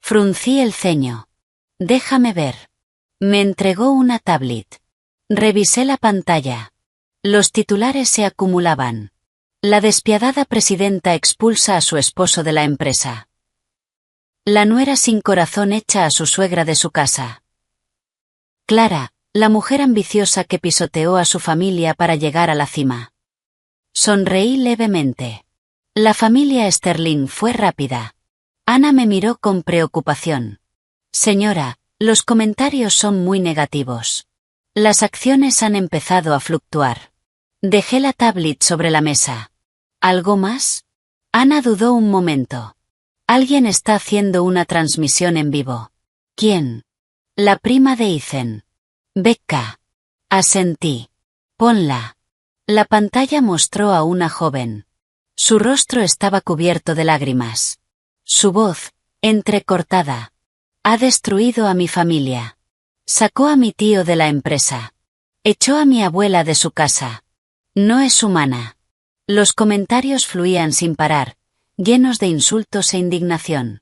Fruncí el ceño. Déjame ver. Me entregó una tablet. Revisé la pantalla. Los titulares se acumulaban. La despiadada presidenta expulsa a su esposo de la empresa. La nuera sin corazón echa a su suegra de su casa. Clara, la mujer ambiciosa que pisoteó a su familia para llegar a la cima. Sonreí levemente. La familia Sterling fue rápida. Ana me miró con preocupación. Señora, los comentarios son muy negativos. Las acciones han empezado a fluctuar. Dejé la tablet sobre la mesa. ¿Algo más? Ana dudó un momento. Alguien está haciendo una transmisión en vivo. ¿Quién? La prima de Ethan. Becca. Asentí. Ponla. La pantalla mostró a una joven. Su rostro estaba cubierto de lágrimas. Su voz, entrecortada. Ha destruido a mi familia. Sacó a mi tío de la empresa. Echó a mi abuela de su casa. No es humana. Los comentarios fluían sin parar, llenos de insultos e indignación.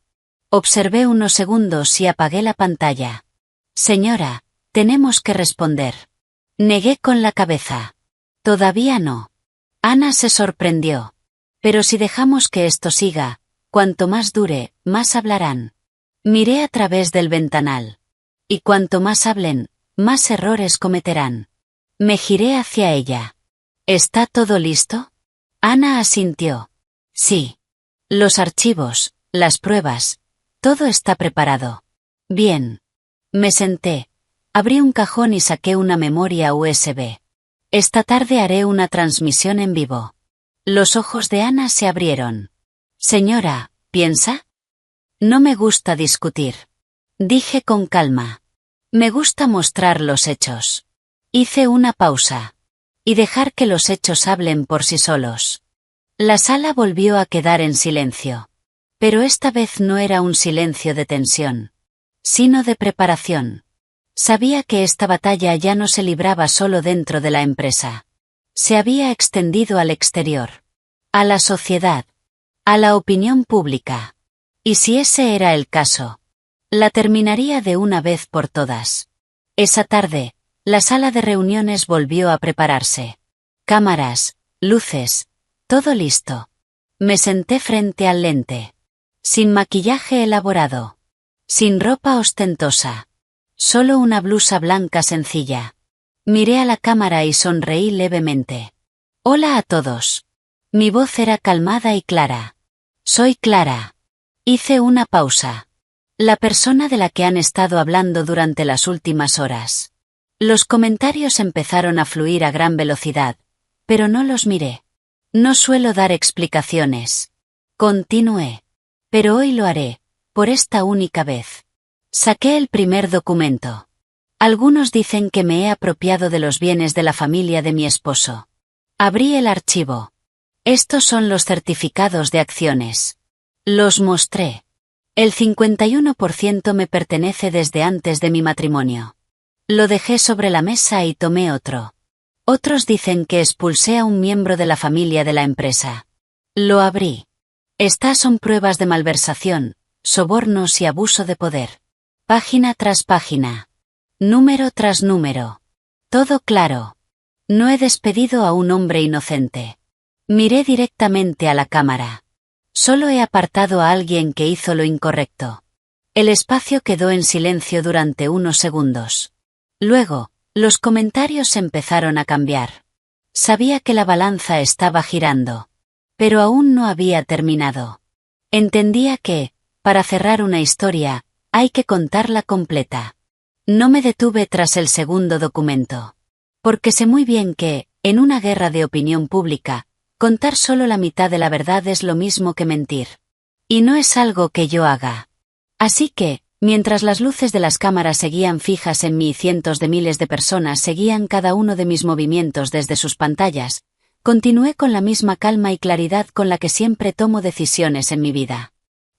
Observé unos segundos y apagué la pantalla. Señora, tenemos que responder. Negué con la cabeza. Todavía no. Ana se sorprendió. Pero si dejamos que esto siga, cuanto más dure, más hablarán. Miré a través del ventanal. Y cuanto más hablen, más errores cometerán. Me giré hacia ella. ¿Está todo listo? Ana asintió. Sí. Los archivos, las pruebas, todo está preparado. Bien. Me senté. Abrí un cajón y saqué una memoria USB. Esta tarde haré una transmisión en vivo. Los ojos de Ana se abrieron. Señora, ¿piensa? No me gusta discutir. Dije con calma. Me gusta mostrar los hechos. Hice una pausa. Y dejar que los hechos hablen por sí solos. La sala volvió a quedar en silencio. Pero esta vez no era un silencio de tensión, sino de preparación. Sabía que esta batalla ya no se libraba solo dentro de la empresa. Se había extendido al exterior. A la sociedad. A la opinión pública. Y si ese era el caso, la terminaría de una vez por todas. Esa tarde, la sala de reuniones volvió a prepararse. Cámaras, luces, todo listo. Me senté frente al lente. Sin maquillaje elaborado. Sin ropa ostentosa. Solo una blusa blanca sencilla. Miré a la cámara y sonreí levemente. Hola a todos. Mi voz era calmada y clara. Soy Clara. Hice una pausa. La persona de la que han estado hablando durante las últimas horas. Los comentarios empezaron a fluir a gran velocidad, pero no los miré. No suelo dar explicaciones. Continué. Pero hoy lo haré, por esta única vez. Saqué el primer documento. Algunos dicen que me he apropiado de los bienes de la familia de mi esposo. Abrí el archivo. Estos son los certificados de acciones. Los mostré. El 51% me pertenece desde antes de mi matrimonio. Lo dejé sobre la mesa y tomé otro. Otros dicen que expulsé a un miembro de la familia de la empresa. Lo abrí. Estas son pruebas de malversación, sobornos y abuso de poder. Página tras página. Número tras número. Todo claro. No he despedido a un hombre inocente. Miré directamente a la cámara. Solo he apartado a alguien que hizo lo incorrecto. El espacio quedó en silencio durante unos segundos. Luego, los comentarios empezaron a cambiar. Sabía que la balanza estaba girando. Pero aún no había terminado. Entendía que, para cerrar una historia, hay que contarla completa. No me detuve tras el segundo documento. Porque sé muy bien que, en una guerra de opinión pública, contar solo la mitad de la verdad es lo mismo que mentir. Y no es algo que yo haga. Así que, mientras las luces de las cámaras seguían fijas en mí y cientos de miles de personas seguían cada uno de mis movimientos desde sus pantallas, continué con la misma calma y claridad con la que siempre tomo decisiones en mi vida.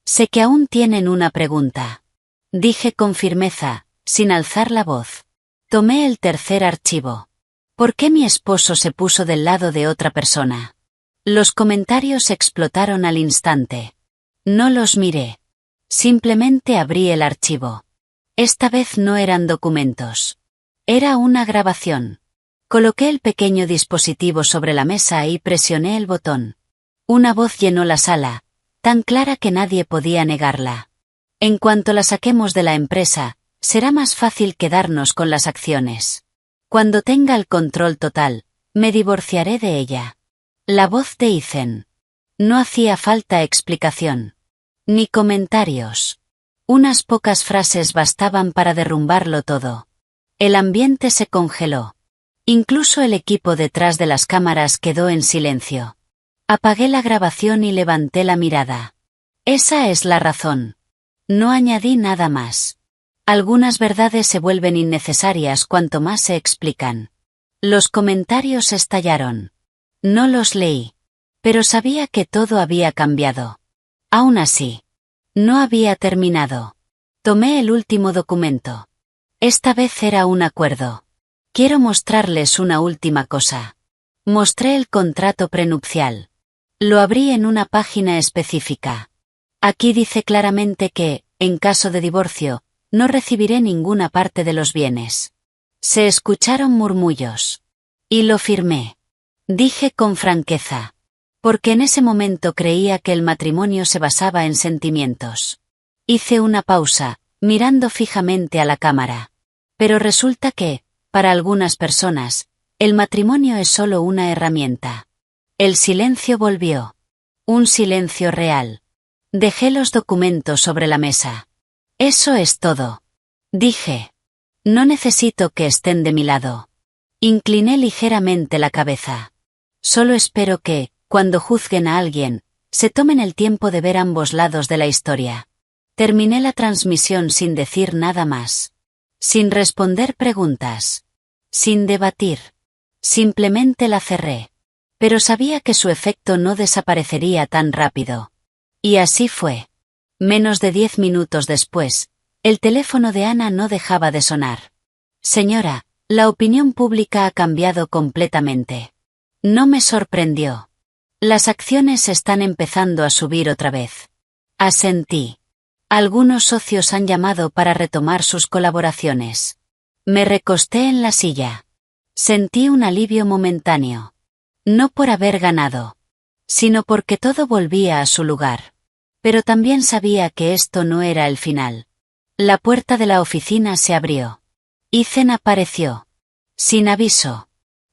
Sé que aún tienen una pregunta. Dije con firmeza, sin alzar la voz. Tomé el tercer archivo. ¿Por qué mi esposo se puso del lado de otra persona? Los comentarios explotaron al instante. No los miré. Simplemente abrí el archivo. Esta vez no eran documentos. Era una grabación. Coloqué el pequeño dispositivo sobre la mesa y presioné el botón. Una voz llenó la sala, tan clara que nadie podía negarla. En cuanto la saquemos de la empresa, será más fácil quedarnos con las acciones. Cuando tenga el control total, me divorciaré de ella. La voz de Ethan. No hacía falta explicación. Ni comentarios. Unas pocas frases bastaban para derrumbarlo todo. El ambiente se congeló. Incluso el equipo detrás de las cámaras quedó en silencio. Apagué la grabación y levanté la mirada. Esa es la razón. No añadí nada más. Algunas verdades se vuelven innecesarias cuanto más se explican. Los comentarios estallaron. No los leí. Pero sabía que todo había cambiado. Aún así, no había terminado. Tomé el último documento. Esta vez era un acuerdo. Quiero mostrarles una última cosa. Mostré el contrato prenupcial. Lo abrí en una página específica. Aquí dice claramente que, en caso de divorcio, no recibiré ninguna parte de los bienes. Se escucharon murmullos. Y lo firmé. Dije con franqueza. Porque en ese momento creía que el matrimonio se basaba en sentimientos. Hice una pausa, mirando fijamente a la cámara. Pero resulta que, para algunas personas, el matrimonio es solo una herramienta. El silencio volvió. Un silencio real. Dejé los documentos sobre la mesa. Eso es todo. Dije. No necesito que estén de mi lado. Incliné ligeramente la cabeza. Solo espero que, cuando juzguen a alguien, se tomen el tiempo de ver ambos lados de la historia. Terminé la transmisión sin decir nada más. Sin responder preguntas. Sin debatir. Simplemente la cerré. Pero sabía que su efecto no desaparecería tan rápido. Y así fue. Menos de 10 minutos después, el teléfono de Ana no dejaba de sonar. Señora, la opinión pública ha cambiado completamente. No me sorprendió. Las acciones están empezando a subir otra vez. Asentí. Algunos socios han llamado para retomar sus colaboraciones. Me recosté en la silla. Sentí un alivio momentáneo. No por haber ganado, sino porque todo volvía a su lugar. Pero también sabía que esto no era el final. La puerta de la oficina se abrió. Ethan apareció. Sin aviso.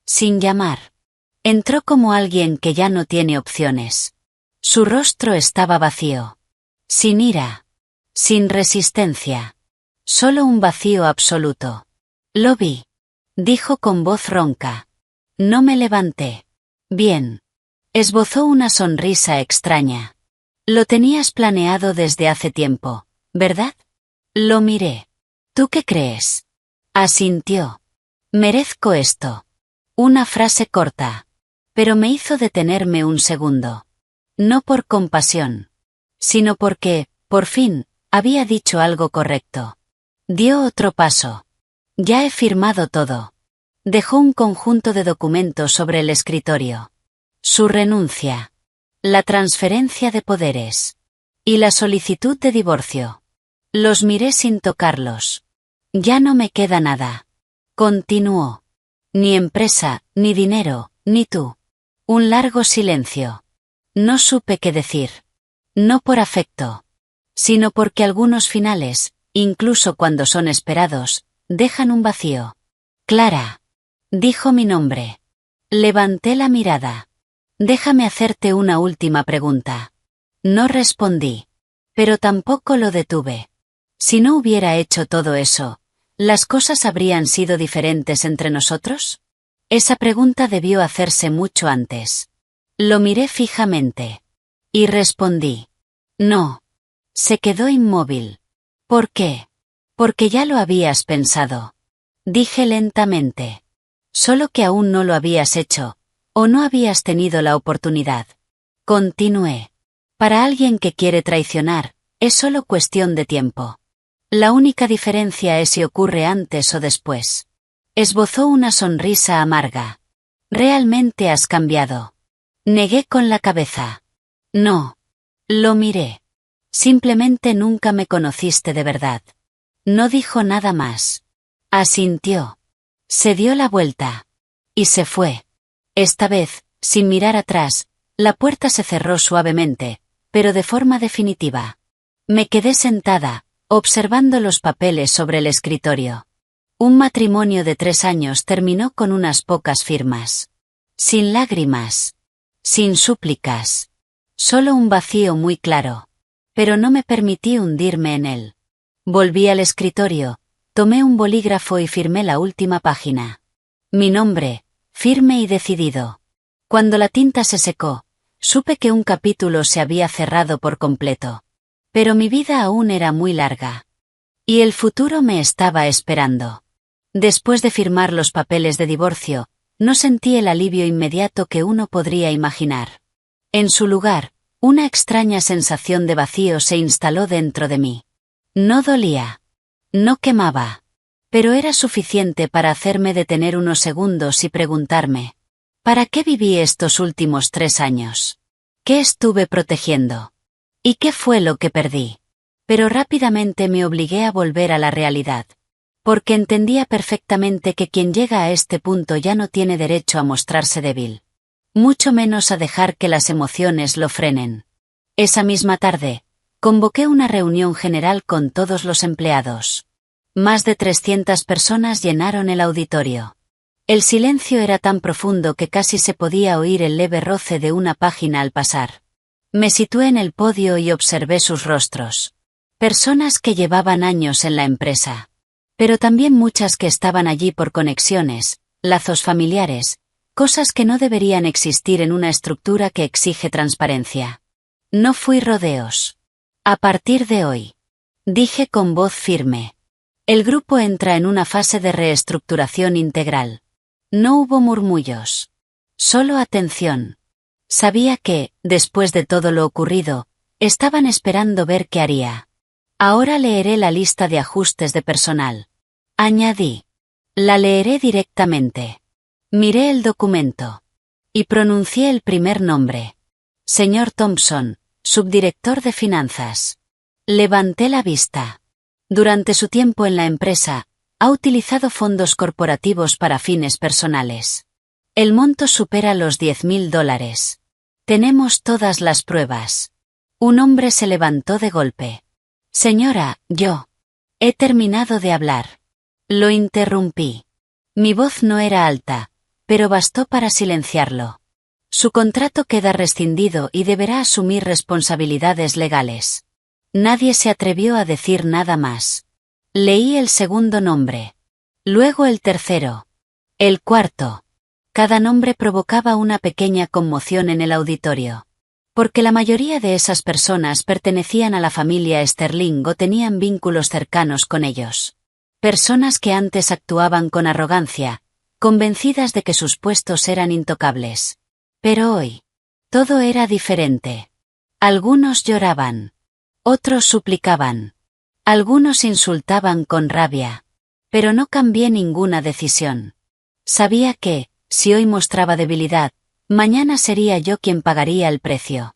Sin llamar. Entró como alguien que ya no tiene opciones. Su rostro estaba vacío. Sin ira. Sin resistencia. Solo un vacío absoluto. Lo vi. Dijo con voz ronca. No me levanté. Bien. Esbozó una sonrisa extraña. Lo tenías planeado desde hace tiempo, ¿verdad? Lo miré. ¿Tú qué crees? Asintió. Merezco esto. Una frase corta. Pero me hizo detenerme un segundo. No por compasión. Sino porque, por fin, había dicho algo correcto. Dio otro paso. Ya he firmado todo. Dejó un conjunto de documentos sobre el escritorio. Su renuncia. La transferencia de poderes. Y la solicitud de divorcio. Los miré sin tocarlos. Ya no me queda nada. Continuó. Ni empresa, ni dinero, ni tú. Un largo silencio. No supe qué decir. No por afecto. Sino porque algunos finales, incluso cuando son esperados, dejan un vacío. Clara. Dijo mi nombre. Levanté la mirada. Déjame hacerte una última pregunta. No respondí. Pero tampoco lo detuve. Si no hubiera hecho todo eso, ¿las cosas habrían sido diferentes entre nosotros? Esa pregunta debió hacerse mucho antes. Lo miré fijamente. Y respondí. No. Se quedó inmóvil. ¿Por qué? Porque ya lo habías pensado. Dije lentamente. Solo que aún no lo habías hecho, o no habías tenido la oportunidad. Continué. Para alguien que quiere traicionar, es solo cuestión de tiempo. La única diferencia es si ocurre antes o después. Esbozó una sonrisa amarga. Realmente has cambiado. Negué con la cabeza. No. Lo miré. Simplemente nunca me conociste de verdad. No dijo nada más. Asintió. Se dio la vuelta. Y se fue. Esta vez, sin mirar atrás, la puerta se cerró suavemente, pero de forma definitiva. Me quedé sentada, observando los papeles sobre el escritorio. Un matrimonio de 3 años terminó con unas pocas firmas. Sin lágrimas. Sin súplicas. Solo un vacío muy claro. Pero no me permití hundirme en él. Volví al escritorio, tomé un bolígrafo y firmé la última página. Mi nombre, firme y decidido. Cuando la tinta se secó, supe que un capítulo se había cerrado por completo. Pero mi vida aún era muy larga. Y el futuro me estaba esperando. Después de firmar los papeles de divorcio, no sentí el alivio inmediato que uno podría imaginar. En su lugar, una extraña sensación de vacío se instaló dentro de mí. No dolía. No quemaba. Pero era suficiente para hacerme detener unos segundos y preguntarme: ¿para qué viví estos últimos 3 años? ¿Qué estuve protegiendo? ¿Y qué fue lo que perdí? Pero rápidamente me obligué a volver a la realidad. Porque entendía perfectamente que quien llega a este punto ya no tiene derecho a mostrarse débil. Mucho menos a dejar que las emociones lo frenen. Esa misma tarde, convoqué una reunión general con todos los empleados. Más de 300 personas llenaron el auditorio. El silencio era tan profundo que casi se podía oír el leve roce de una página al pasar. Me situé en el podio y observé sus rostros. Personas que llevaban años en la empresa. Pero también muchas que estaban allí por conexiones, lazos familiares, cosas que no deberían existir en una estructura que exige transparencia. No fui rodeos. A partir de hoy, dije con voz firme. El grupo entra en una fase de reestructuración integral. No hubo murmullos. Solo atención. Sabía que, después de todo lo ocurrido, estaban esperando ver qué haría. Ahora leeré la lista de ajustes de personal. Añadí. La leeré directamente. Miré el documento. Y pronuncié el primer nombre. Señor Thompson, subdirector de finanzas. Levanté la vista. Durante su tiempo en la empresa, ha utilizado fondos corporativos para fines personales. El monto supera los $10.000. Tenemos todas las pruebas. Un hombre se levantó de golpe. Señora, yo. He terminado de hablar. Lo interrumpí. Mi voz no era alta, pero bastó para silenciarlo. Su contrato queda rescindido y deberá asumir responsabilidades legales. Nadie se atrevió a decir nada más. Leí el segundo nombre. Luego el tercero. El cuarto. Cada nombre provocaba una pequeña conmoción en el auditorio. Porque la mayoría de esas personas pertenecían a la familia Sterling o tenían vínculos cercanos con ellos. Personas que antes actuaban con arrogancia, convencidas de que sus puestos eran intocables. Pero hoy, todo era diferente. Algunos lloraban. Otros suplicaban. Algunos insultaban con rabia. Pero no cambié ninguna decisión. Sabía que, si hoy mostraba debilidad, mañana sería yo quien pagaría el precio.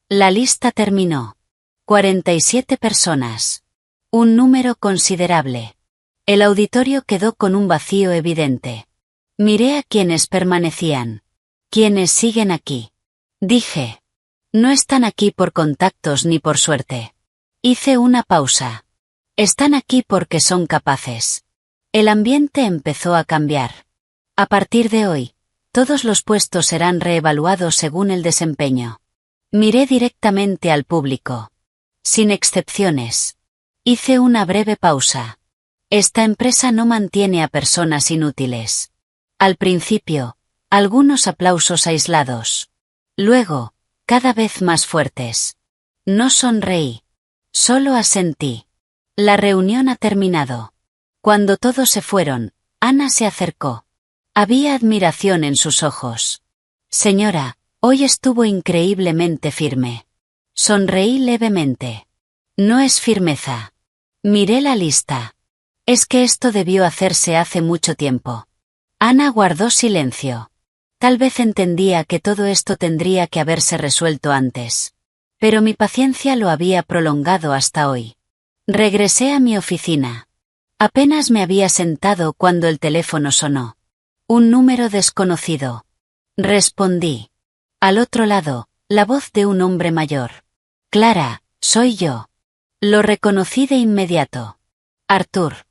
La lista terminó. 47 personas. Un número considerable. El auditorio quedó con un vacío evidente. Miré a quienes permanecían. Quienes siguen aquí. Dije. No están aquí por contactos ni por suerte. Hice una pausa. Están aquí porque son capaces. El ambiente empezó a cambiar. A partir de hoy, todos los puestos serán reevaluados según el desempeño. Miré directamente al público. Sin excepciones. Hice una breve pausa. Esta empresa no mantiene a personas inútiles. Al principio, algunos aplausos aislados. Luego, cada vez más fuertes. No sonreí. Solo asentí. La reunión ha terminado. Cuando todos se fueron, Ana se acercó. Había admiración en sus ojos. Señora, hoy estuvo increíblemente firme. Sonreí levemente. No es firmeza. Miré la lista. Es que esto debió hacerse hace mucho tiempo. Ana guardó silencio. Tal vez entendía que todo esto tendría que haberse resuelto antes. Pero mi paciencia lo había prolongado hasta hoy. Regresé a mi oficina. Apenas me había sentado cuando el teléfono sonó. Un número desconocido. Respondí. Al otro lado, la voz de un hombre mayor. Clara, soy yo. Lo reconocí de inmediato. Arthur.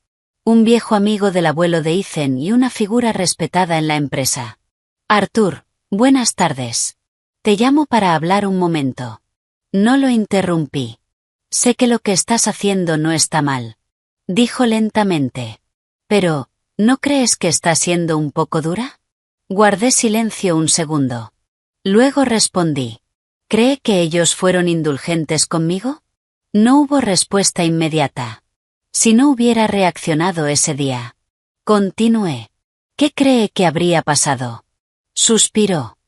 Un viejo amigo del abuelo de Ethan y una figura respetada en la empresa. Arthur, buenas tardes. Te llamo para hablar un momento. No lo interrumpí. Sé que lo que estás haciendo no está mal. Dijo lentamente. Pero, ¿no crees que está siendo un poco dura? Guardé silencio un segundo. Luego respondí. ¿Cree que ellos fueron indulgentes conmigo? No hubo respuesta inmediata. Si no hubiera reaccionado ese día. Continué. ¿Qué cree que habría pasado? Suspiró.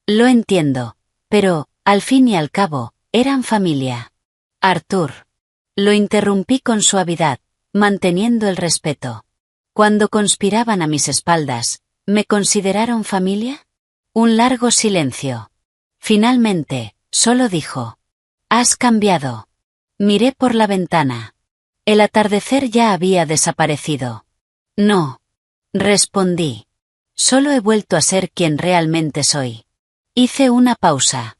Lo entiendo, pero, al fin y al cabo, eran familia. Arthur. Lo interrumpí con suavidad, manteniendo el respeto. Cuando conspiraban a mis espaldas, ¿me consideraron familia? Un largo silencio. Finalmente, solo dijo. Has cambiado. Miré por la ventana. El atardecer ya había desaparecido. No. Respondí. Solo he vuelto a ser quien realmente soy. Hice una pausa.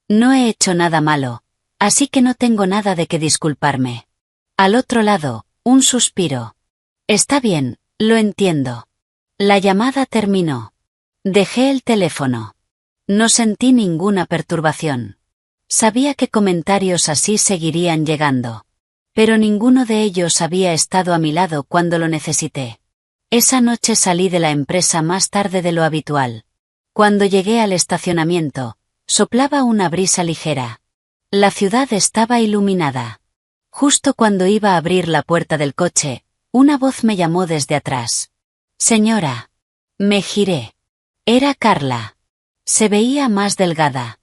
No he hecho nada malo, así que no tengo nada de qué disculparme. Al otro lado, un suspiro. Está bien, lo entiendo. La llamada terminó. Dejé el teléfono. No sentí ninguna perturbación. Sabía que comentarios así seguirían llegando. Pero ninguno de ellos había estado a mi lado cuando lo necesité. Esa noche salí de la empresa más tarde de lo habitual. Cuando llegué al estacionamiento, soplaba una brisa ligera. La ciudad estaba iluminada. Justo cuando iba a abrir la puerta del coche, una voz me llamó desde atrás. Señora. Me giré. Era Carla. Se veía más delgada.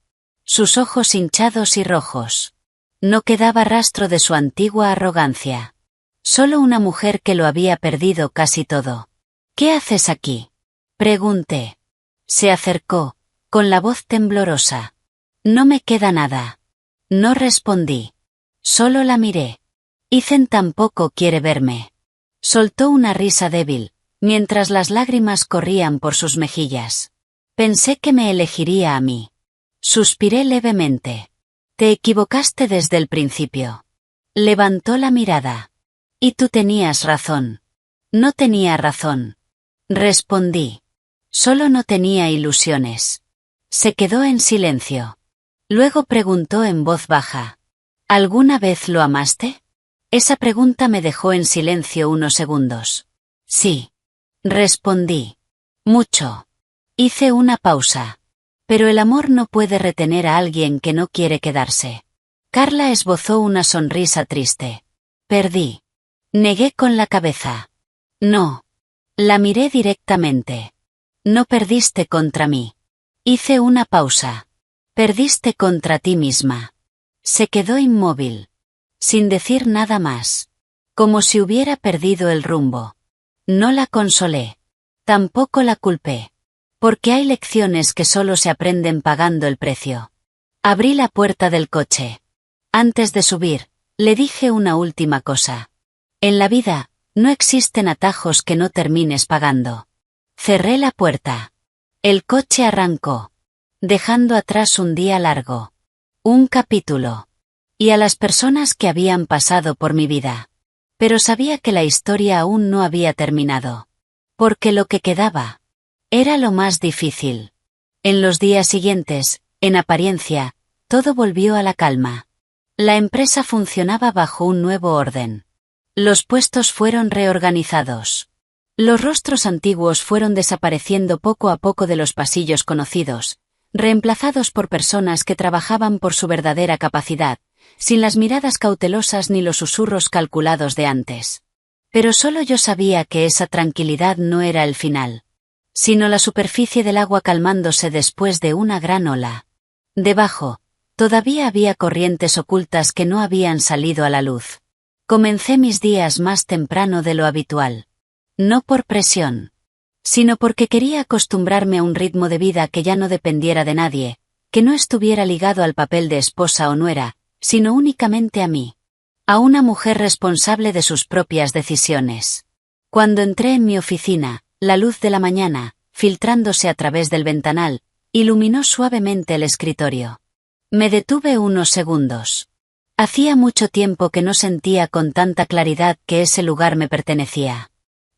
Sus ojos hinchados y rojos. No quedaba rastro de su antigua arrogancia. Solo una mujer que lo había perdido casi todo. ¿Qué haces aquí? Pregunté. Se acercó, con la voz temblorosa. No me queda nada. No respondí. Solo la miré. Ethan tampoco quiere verme. Soltó una risa débil, mientras las lágrimas corrían por sus mejillas. Pensé que me elegiría a mí. Suspiré levemente. Te equivocaste desde el principio. Levantó la mirada. Y tú tenías razón. No tenía razón. Respondí. Solo no tenía ilusiones. Se quedó en silencio. Luego preguntó en voz baja. ¿Alguna vez lo amaste? Esa pregunta me dejó en silencio unos segundos. Sí. Respondí. Mucho. Hice una pausa. Pero el amor no puede retener a alguien que no quiere quedarse. Carla esbozó una sonrisa triste. Perdí. Negué con la cabeza. No. La miré directamente. No perdiste contra mí. Hice una pausa. Perdiste contra ti misma. Se quedó inmóvil. Sin decir nada más. Como si hubiera perdido el rumbo. No la consolé. Tampoco la culpé. Porque hay lecciones que solo se aprenden pagando el precio. Abrí la puerta del coche. Antes de subir, le dije una última cosa. En la vida, no existen atajos que no termines pagando. Cerré la puerta. El coche arrancó. Dejando atrás un día largo. Un capítulo. Y a las personas que habían pasado por mi vida. Pero sabía que la historia aún no había terminado. Porque lo que quedaba era lo más difícil. En los días siguientes, en apariencia, todo volvió a la calma. La empresa funcionaba bajo un nuevo orden. Los puestos fueron reorganizados. Los rostros antiguos fueron desapareciendo poco a poco de los pasillos conocidos, reemplazados por personas que trabajaban por su verdadera capacidad, sin las miradas cautelosas ni los susurros calculados de antes. Pero solo yo sabía que esa tranquilidad no era el final, sino la superficie del agua calmándose después de una gran ola. Debajo, todavía había corrientes ocultas que no habían salido a la luz. Comencé mis días más temprano de lo habitual. No por presión, sino porque quería acostumbrarme a un ritmo de vida que ya no dependiera de nadie, que no estuviera ligado al papel de esposa o nuera, sino únicamente a mí. A una mujer responsable de sus propias decisiones. Cuando entré en mi oficina, la luz de la mañana, filtrándose a través del ventanal, iluminó suavemente el escritorio. Me detuve unos segundos. Hacía mucho tiempo que no sentía con tanta claridad que ese lugar me pertenecía.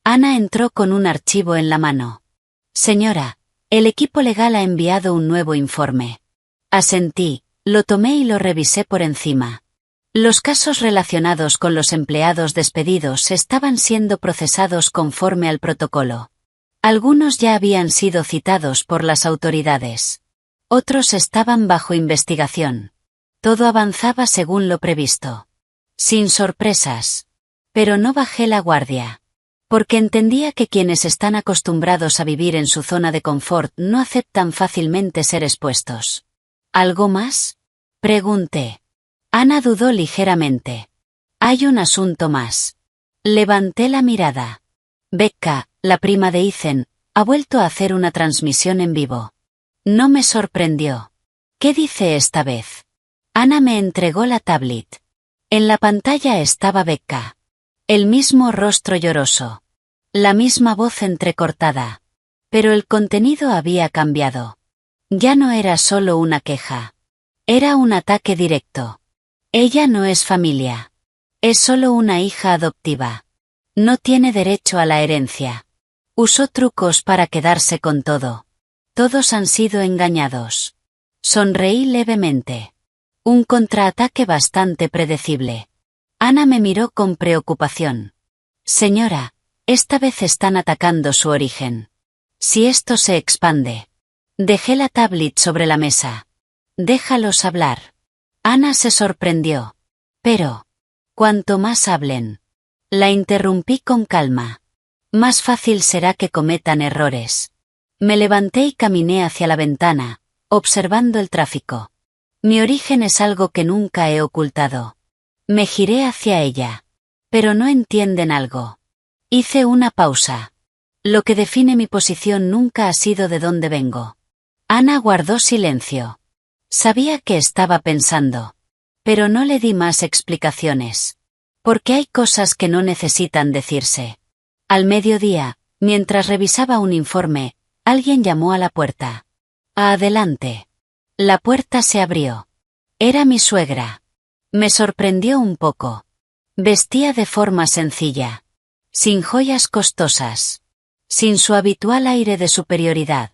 Ana entró con un archivo en la mano. Señora, el equipo legal ha enviado un nuevo informe. Asentí, lo tomé y lo revisé por encima. Los casos relacionados con los empleados despedidos estaban siendo procesados conforme al protocolo. Algunos ya habían sido citados por las autoridades. Otros estaban bajo investigación. Todo avanzaba según lo previsto. Sin sorpresas. Pero no bajé la guardia. Porque entendía que quienes están acostumbrados a vivir en su zona de confort no aceptan fácilmente ser expuestos. ¿Algo más? Pregunté. Ana dudó ligeramente. Hay un asunto más. Levanté la mirada. Becca, la prima de Ethan, ha vuelto a hacer una transmisión en vivo. No me sorprendió. ¿Qué dice esta vez? Ana me entregó la tablet. En la pantalla estaba Becca. El mismo rostro lloroso. La misma voz entrecortada. Pero el contenido había cambiado. Ya no era solo una queja. Era un ataque directo. Ella no es familia. Es solo una hija adoptiva. No tiene derecho a la herencia. Usó trucos para quedarse con todo. Todos han sido engañados. Sonreí levemente. Un contraataque bastante predecible. Ana me miró con preocupación. Señora, esta vez están atacando su origen. Si esto se expande. Dejé la tablet sobre la mesa. Déjalos hablar. Ana se sorprendió. Pero, cuanto más hablen. La interrumpí con calma. Más fácil será que cometan errores. Me levanté y caminé hacia la ventana, observando el tráfico. Mi origen es algo que nunca he ocultado. Me giré hacia ella. Pero no entienden algo. Hice una pausa. Lo que define mi posición nunca ha sido de dónde vengo. Ana guardó silencio. Sabía que estaba pensando. Pero no le di más explicaciones. Porque hay cosas que no necesitan decirse. Al mediodía, mientras revisaba un informe, alguien llamó a la puerta. Adelante. La puerta se abrió. Era mi suegra. Me sorprendió un poco. Vestía de forma sencilla. Sin joyas costosas. Sin su habitual aire de superioridad.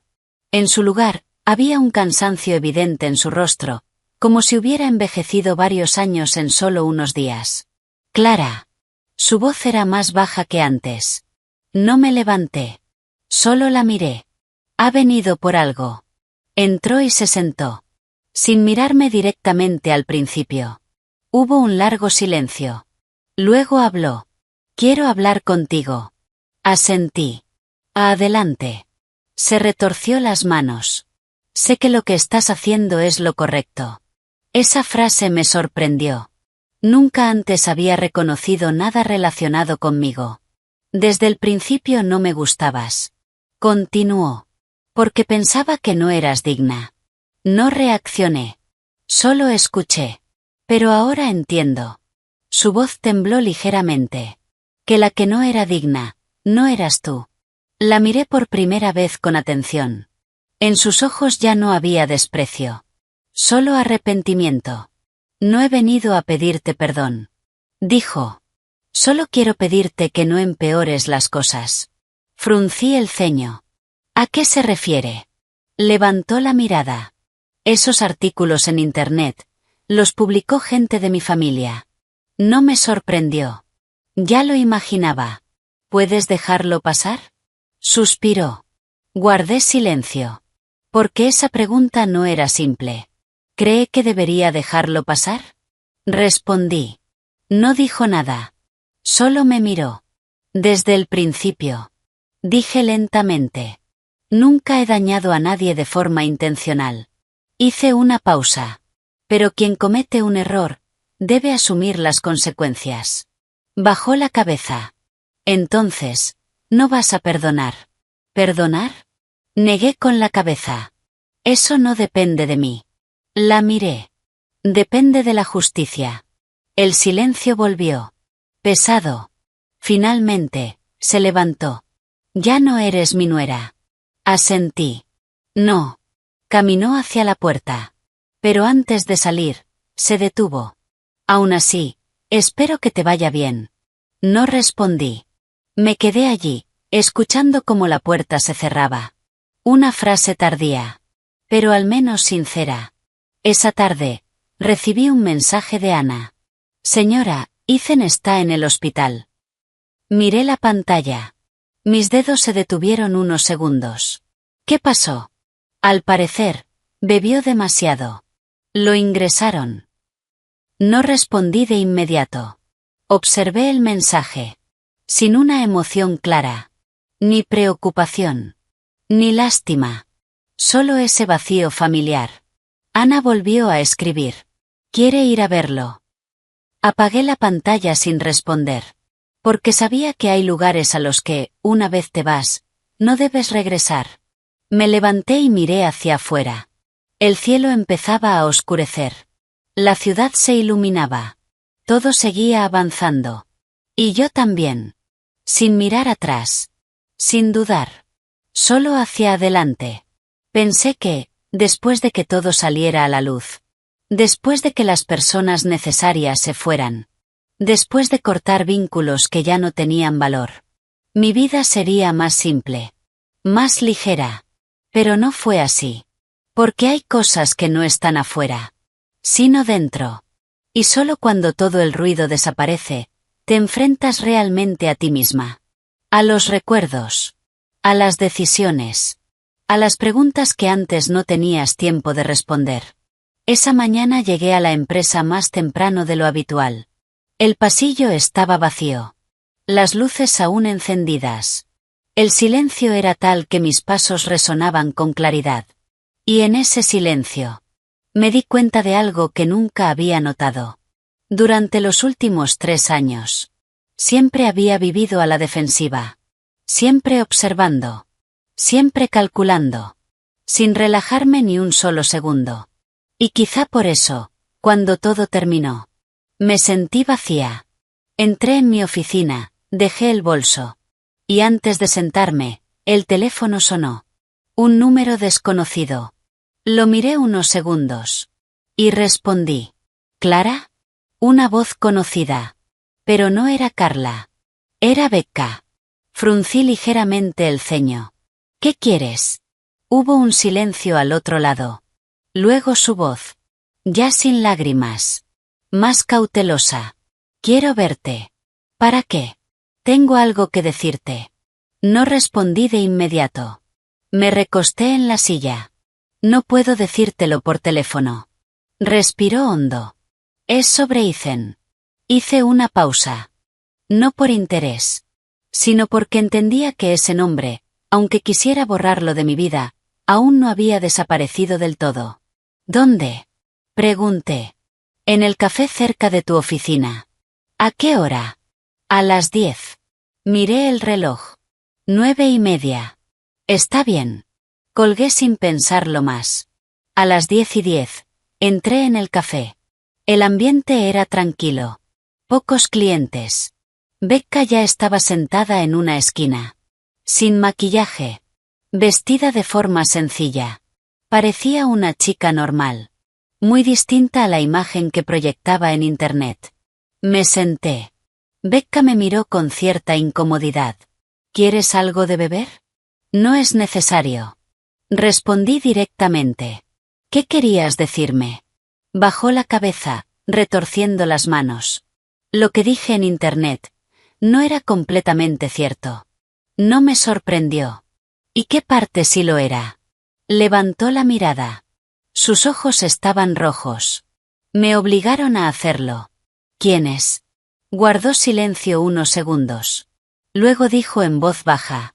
En su lugar, había un cansancio evidente en su rostro, como si hubiera envejecido varios años en solo unos días. Clara. Su voz era más baja que antes. No me levanté. Solo la miré. Ha venido por algo. Entró y se sentó. Sin mirarme directamente al principio. Hubo un largo silencio. Luego habló. Quiero hablar contigo. Asentí. Adelante. Se retorció las manos. Sé que lo que estás haciendo es lo correcto. Esa frase me sorprendió. Nunca antes había reconocido nada relacionado conmigo. Desde el principio no me gustabas. Continuó. Porque pensaba que no eras digna. No reaccioné. Solo escuché. Pero ahora entiendo. Su voz tembló ligeramente. Que la que no era digna, no eras tú. La miré por primera vez con atención. En sus ojos ya no había desprecio. Solo arrepentimiento. No he venido a pedirte perdón. Dijo. Solo quiero pedirte que no empeores las cosas. Fruncí el ceño. ¿A qué se refiere? Levantó la mirada. Esos artículos en Internet, los publicó gente de mi familia. No me sorprendió. Ya lo imaginaba. ¿Puedes dejarlo pasar? Suspiró. Guardé silencio. Porque esa pregunta no era simple. ¿Cree que debería dejarlo pasar? Respondí. No dijo nada. Solo me miró. Desde el principio. Dije lentamente. Nunca he dañado a nadie de forma intencional. Hice una pausa. Pero quien comete un error, debe asumir las consecuencias. Bajó la cabeza. Entonces, no vas a perdonar. ¿Perdonar? Negué con la cabeza. Eso no depende de mí. La miré. Depende de la justicia. El silencio volvió. Pesado. Finalmente, se levantó. Ya no eres mi nuera. Asentí. No. Caminó hacia la puerta. Pero antes de salir, se detuvo. Aún así, espero que te vaya bien. No respondí. Me quedé allí, escuchando cómo la puerta se cerraba. Una frase tardía. Pero al menos sincera. Esa tarde, recibí un mensaje de Ana. Señora, Ethan está en el hospital. Miré la pantalla. Mis dedos se detuvieron unos segundos. ¿Qué pasó? Al parecer, bebió demasiado. Lo ingresaron. No respondí de inmediato. Observé el mensaje. Sin una emoción clara. Ni preocupación. Ni lástima. Solo ese vacío familiar. Ana volvió a escribir. ¿Quiere ir a verlo? Apagué la pantalla sin responder. Porque sabía que hay lugares a los que, una vez te vas, no debes regresar. Me levanté y miré hacia afuera. El cielo empezaba a oscurecer. La ciudad se iluminaba. Todo seguía avanzando. Y yo también. Sin mirar atrás. Sin dudar. Solo hacia adelante. Pensé que, después de que todo saliera a la luz, después de que las personas necesarias se fueran, después de cortar vínculos que ya no tenían valor, mi vida sería más simple, más ligera. Pero no fue así. Porque hay cosas que no están afuera, sino dentro. Y solo cuando todo el ruido desaparece, te enfrentas realmente a ti misma. A los recuerdos. A las decisiones. A las preguntas que antes no tenías tiempo de responder. Esa mañana llegué a la empresa más temprano de lo habitual. El pasillo estaba vacío. Las luces aún encendidas. El silencio era tal que mis pasos resonaban con claridad. Y en ese silencio, me di cuenta de algo que nunca había notado. Durante los últimos 3 años, siempre había vivido a la defensiva. Siempre observando. Siempre calculando. Sin relajarme ni un solo segundo. Y quizá por eso, cuando todo terminó, me sentí vacía. Entré en mi oficina, dejé el bolso. Y antes de sentarme, el teléfono sonó. Un número desconocido. Lo miré unos segundos. Y respondí. ¿Clara? Una voz conocida. Pero no era Carla. Era Becca. Fruncí ligeramente el ceño. ¿Qué quieres? Hubo un silencio al otro lado. Luego su voz. Ya sin lágrimas. Más cautelosa. Quiero verte. ¿Para qué? Tengo algo que decirte. No respondí de inmediato. Me recosté en la silla. No puedo decírtelo por teléfono. Respiró hondo. Es sobre Ethan. Hice una pausa. No por interés, sino porque entendía que ese nombre, aunque quisiera borrarlo de mi vida, aún no había desaparecido del todo. ¿Dónde? Pregunté. En el café cerca de tu oficina. ¿A qué hora? A las 10. Miré el reloj. 9:30. Está bien. Colgué sin pensarlo más. A las 10:10, entré en el café. El ambiente era tranquilo. Pocos clientes. Becca ya estaba sentada en una esquina. Sin maquillaje. Vestida de forma sencilla. Parecía una chica normal. Muy distinta a la imagen que proyectaba en internet. Me senté. Becca me miró con cierta incomodidad. ¿Quieres algo de beber? No es necesario. Respondí directamente. ¿Qué querías decirme? Bajó la cabeza, retorciendo las manos. Lo que dije en internet no era completamente cierto. No me sorprendió. ¿Y qué parte sí lo era? Levantó la mirada. Sus ojos estaban rojos. Me obligaron a hacerlo. ¿Quiénes? Guardó silencio unos segundos. Luego dijo en voz baja.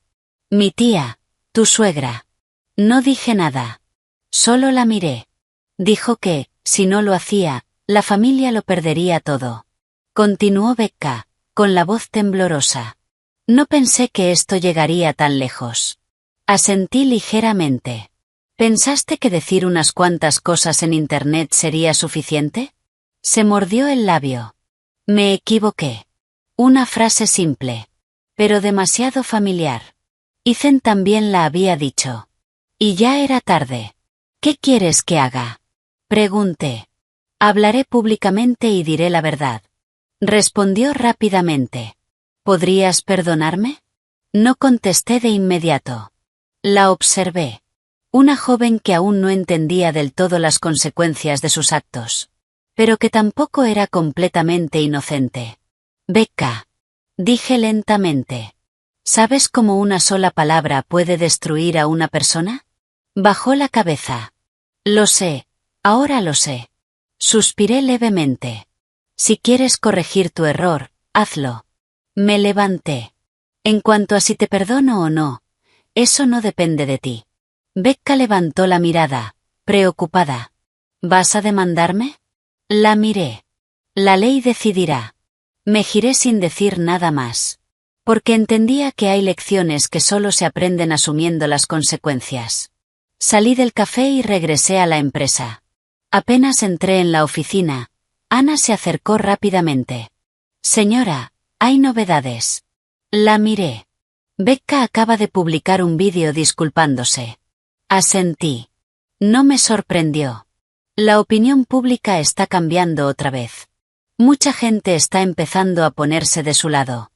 Mi tía, tu suegra. No dije nada. Solo la miré. Dijo que, si no lo hacía, la familia lo perdería todo. Continuó Becca, con la voz temblorosa. No pensé que esto llegaría tan lejos. Asentí ligeramente. ¿Pensaste que decir unas cuantas cosas en internet sería suficiente? Se mordió el labio. Me equivoqué. Una frase simple. Pero demasiado familiar. Ethan también la había dicho. Y ya era tarde. ¿Qué quieres que haga? Pregunté. Hablaré públicamente y diré la verdad. Respondió rápidamente. ¿Podrías perdonarme? No contesté de inmediato. La observé. Una joven que aún no entendía del todo las consecuencias de sus actos. Pero que tampoco era completamente inocente. Becca. Dije lentamente. ¿Sabes cómo una sola palabra puede destruir a una persona? Bajó la cabeza. Lo sé, ahora lo sé. Suspiré levemente. Si quieres corregir tu error, hazlo. Me levanté. En cuanto a si te perdono o no, eso no depende de ti. Becca levantó la mirada, preocupada. ¿Vas a demandarme? La miré. La ley decidirá. Me giré sin decir nada más. Porque entendía que hay lecciones que solo se aprenden asumiendo las consecuencias. Salí del café y regresé a la empresa. Apenas entré en la oficina, Ana se acercó rápidamente. Señora, hay novedades. La miré. Becca acaba de publicar un vídeo disculpándose. Asentí. No me sorprendió. La opinión pública está cambiando otra vez. Mucha gente está empezando a ponerse de su lado.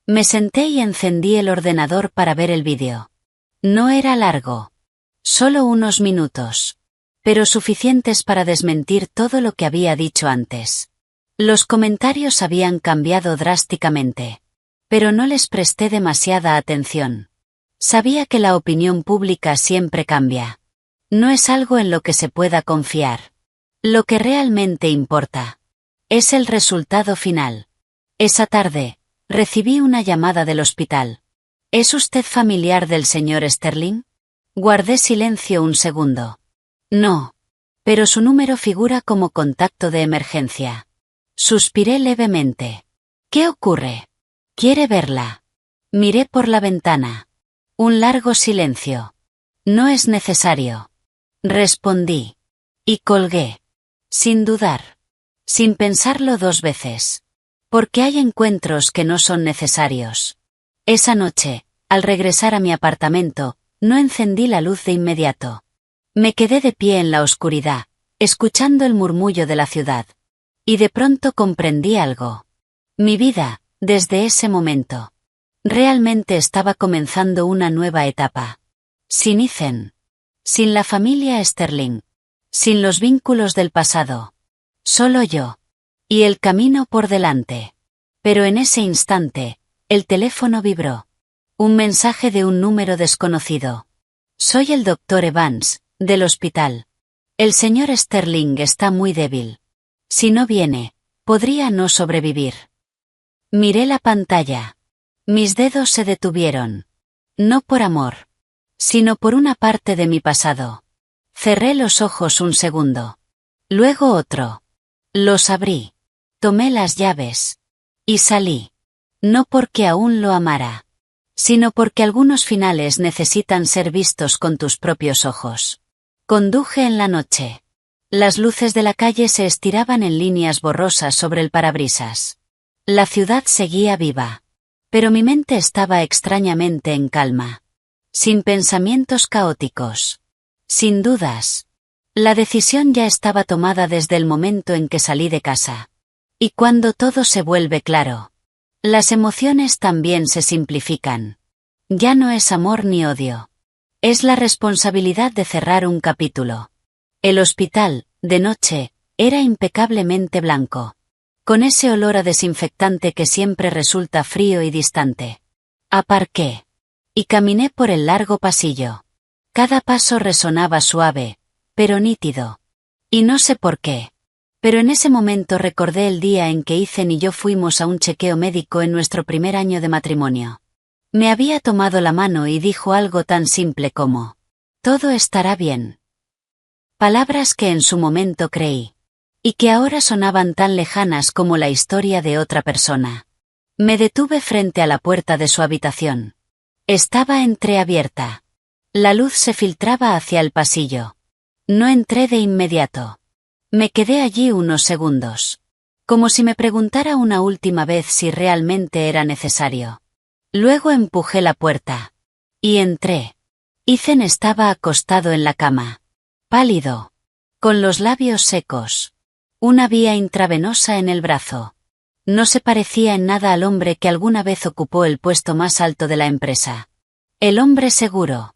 Me senté y encendí el ordenador para ver el vídeo. No era largo. Solo unos minutos. Pero suficientes para desmentir todo lo que había dicho antes. Los comentarios habían cambiado drásticamente. Pero no les presté demasiada atención. Sabía que la opinión pública siempre cambia. No es algo en lo que se pueda confiar. Lo que realmente importa es el resultado final. Esa tarde, recibí una llamada del hospital. ¿Es usted familiar del señor Sterling? Guardé silencio un segundo. No. Pero su número figura como contacto de emergencia. Suspiré levemente. ¿Qué ocurre? ¿Quiere verla? Miré por la ventana. Un largo silencio. No es necesario. Respondí. Y colgué. Sin dudar. Sin pensarlo dos veces. Porque hay encuentros que no son necesarios. Esa noche, al regresar a mi apartamento, no encendí la luz de inmediato. Me quedé de pie en la oscuridad, escuchando el murmullo de la ciudad. Y de pronto comprendí algo. Mi vida, desde ese momento, realmente estaba comenzando una nueva etapa. Sin Ethan. Sin la familia Sterling. Sin los vínculos del pasado. Solo yo. Y el camino por delante. Pero en ese instante, el teléfono vibró. Un mensaje de un número desconocido. Soy el doctor Evans, del hospital. El señor Sterling está muy débil. Si no viene, podría no sobrevivir. Miré la pantalla. Mis dedos se detuvieron. No por amor, sino por una parte de mi pasado. Cerré los ojos un segundo. Luego otro. Los abrí. Tomé las llaves. Y salí. No porque aún lo amara, sino porque algunos finales necesitan ser vistos con tus propios ojos. Conduje en la noche. Las luces de la calle se estiraban en líneas borrosas sobre el parabrisas. La ciudad seguía viva. Pero mi mente estaba extrañamente en calma. Sin pensamientos caóticos. Sin dudas. La decisión ya estaba tomada desde el momento en que salí de casa. Y cuando todo se vuelve claro, las emociones también se simplifican. Ya no es amor ni odio. Es la responsabilidad de cerrar un capítulo. El hospital, de noche, era impecablemente blanco. Con ese olor a desinfectante que siempre resulta frío y distante. Aparqué. Y caminé por el largo pasillo. Cada paso resonaba suave, pero nítido. Y no sé por qué. Pero en ese momento recordé el día en que Ethan y yo fuimos a un chequeo médico en nuestro primer año de matrimonio. Me había tomado la mano y dijo algo tan simple como: todo estará bien. Palabras que en su momento creí. Y que ahora sonaban tan lejanas como la historia de otra persona. Me detuve frente a la puerta de su habitación. Estaba entreabierta. La luz se filtraba hacia el pasillo. No entré de inmediato. Me quedé allí unos segundos. Como si me preguntara una última vez si realmente era necesario. Luego empujé la puerta. Y entré. Ethan estaba acostado en la cama. Pálido. Con los labios secos. Una vía intravenosa en el brazo. No se parecía en nada al hombre que alguna vez ocupó el puesto más alto de la empresa. El hombre seguro.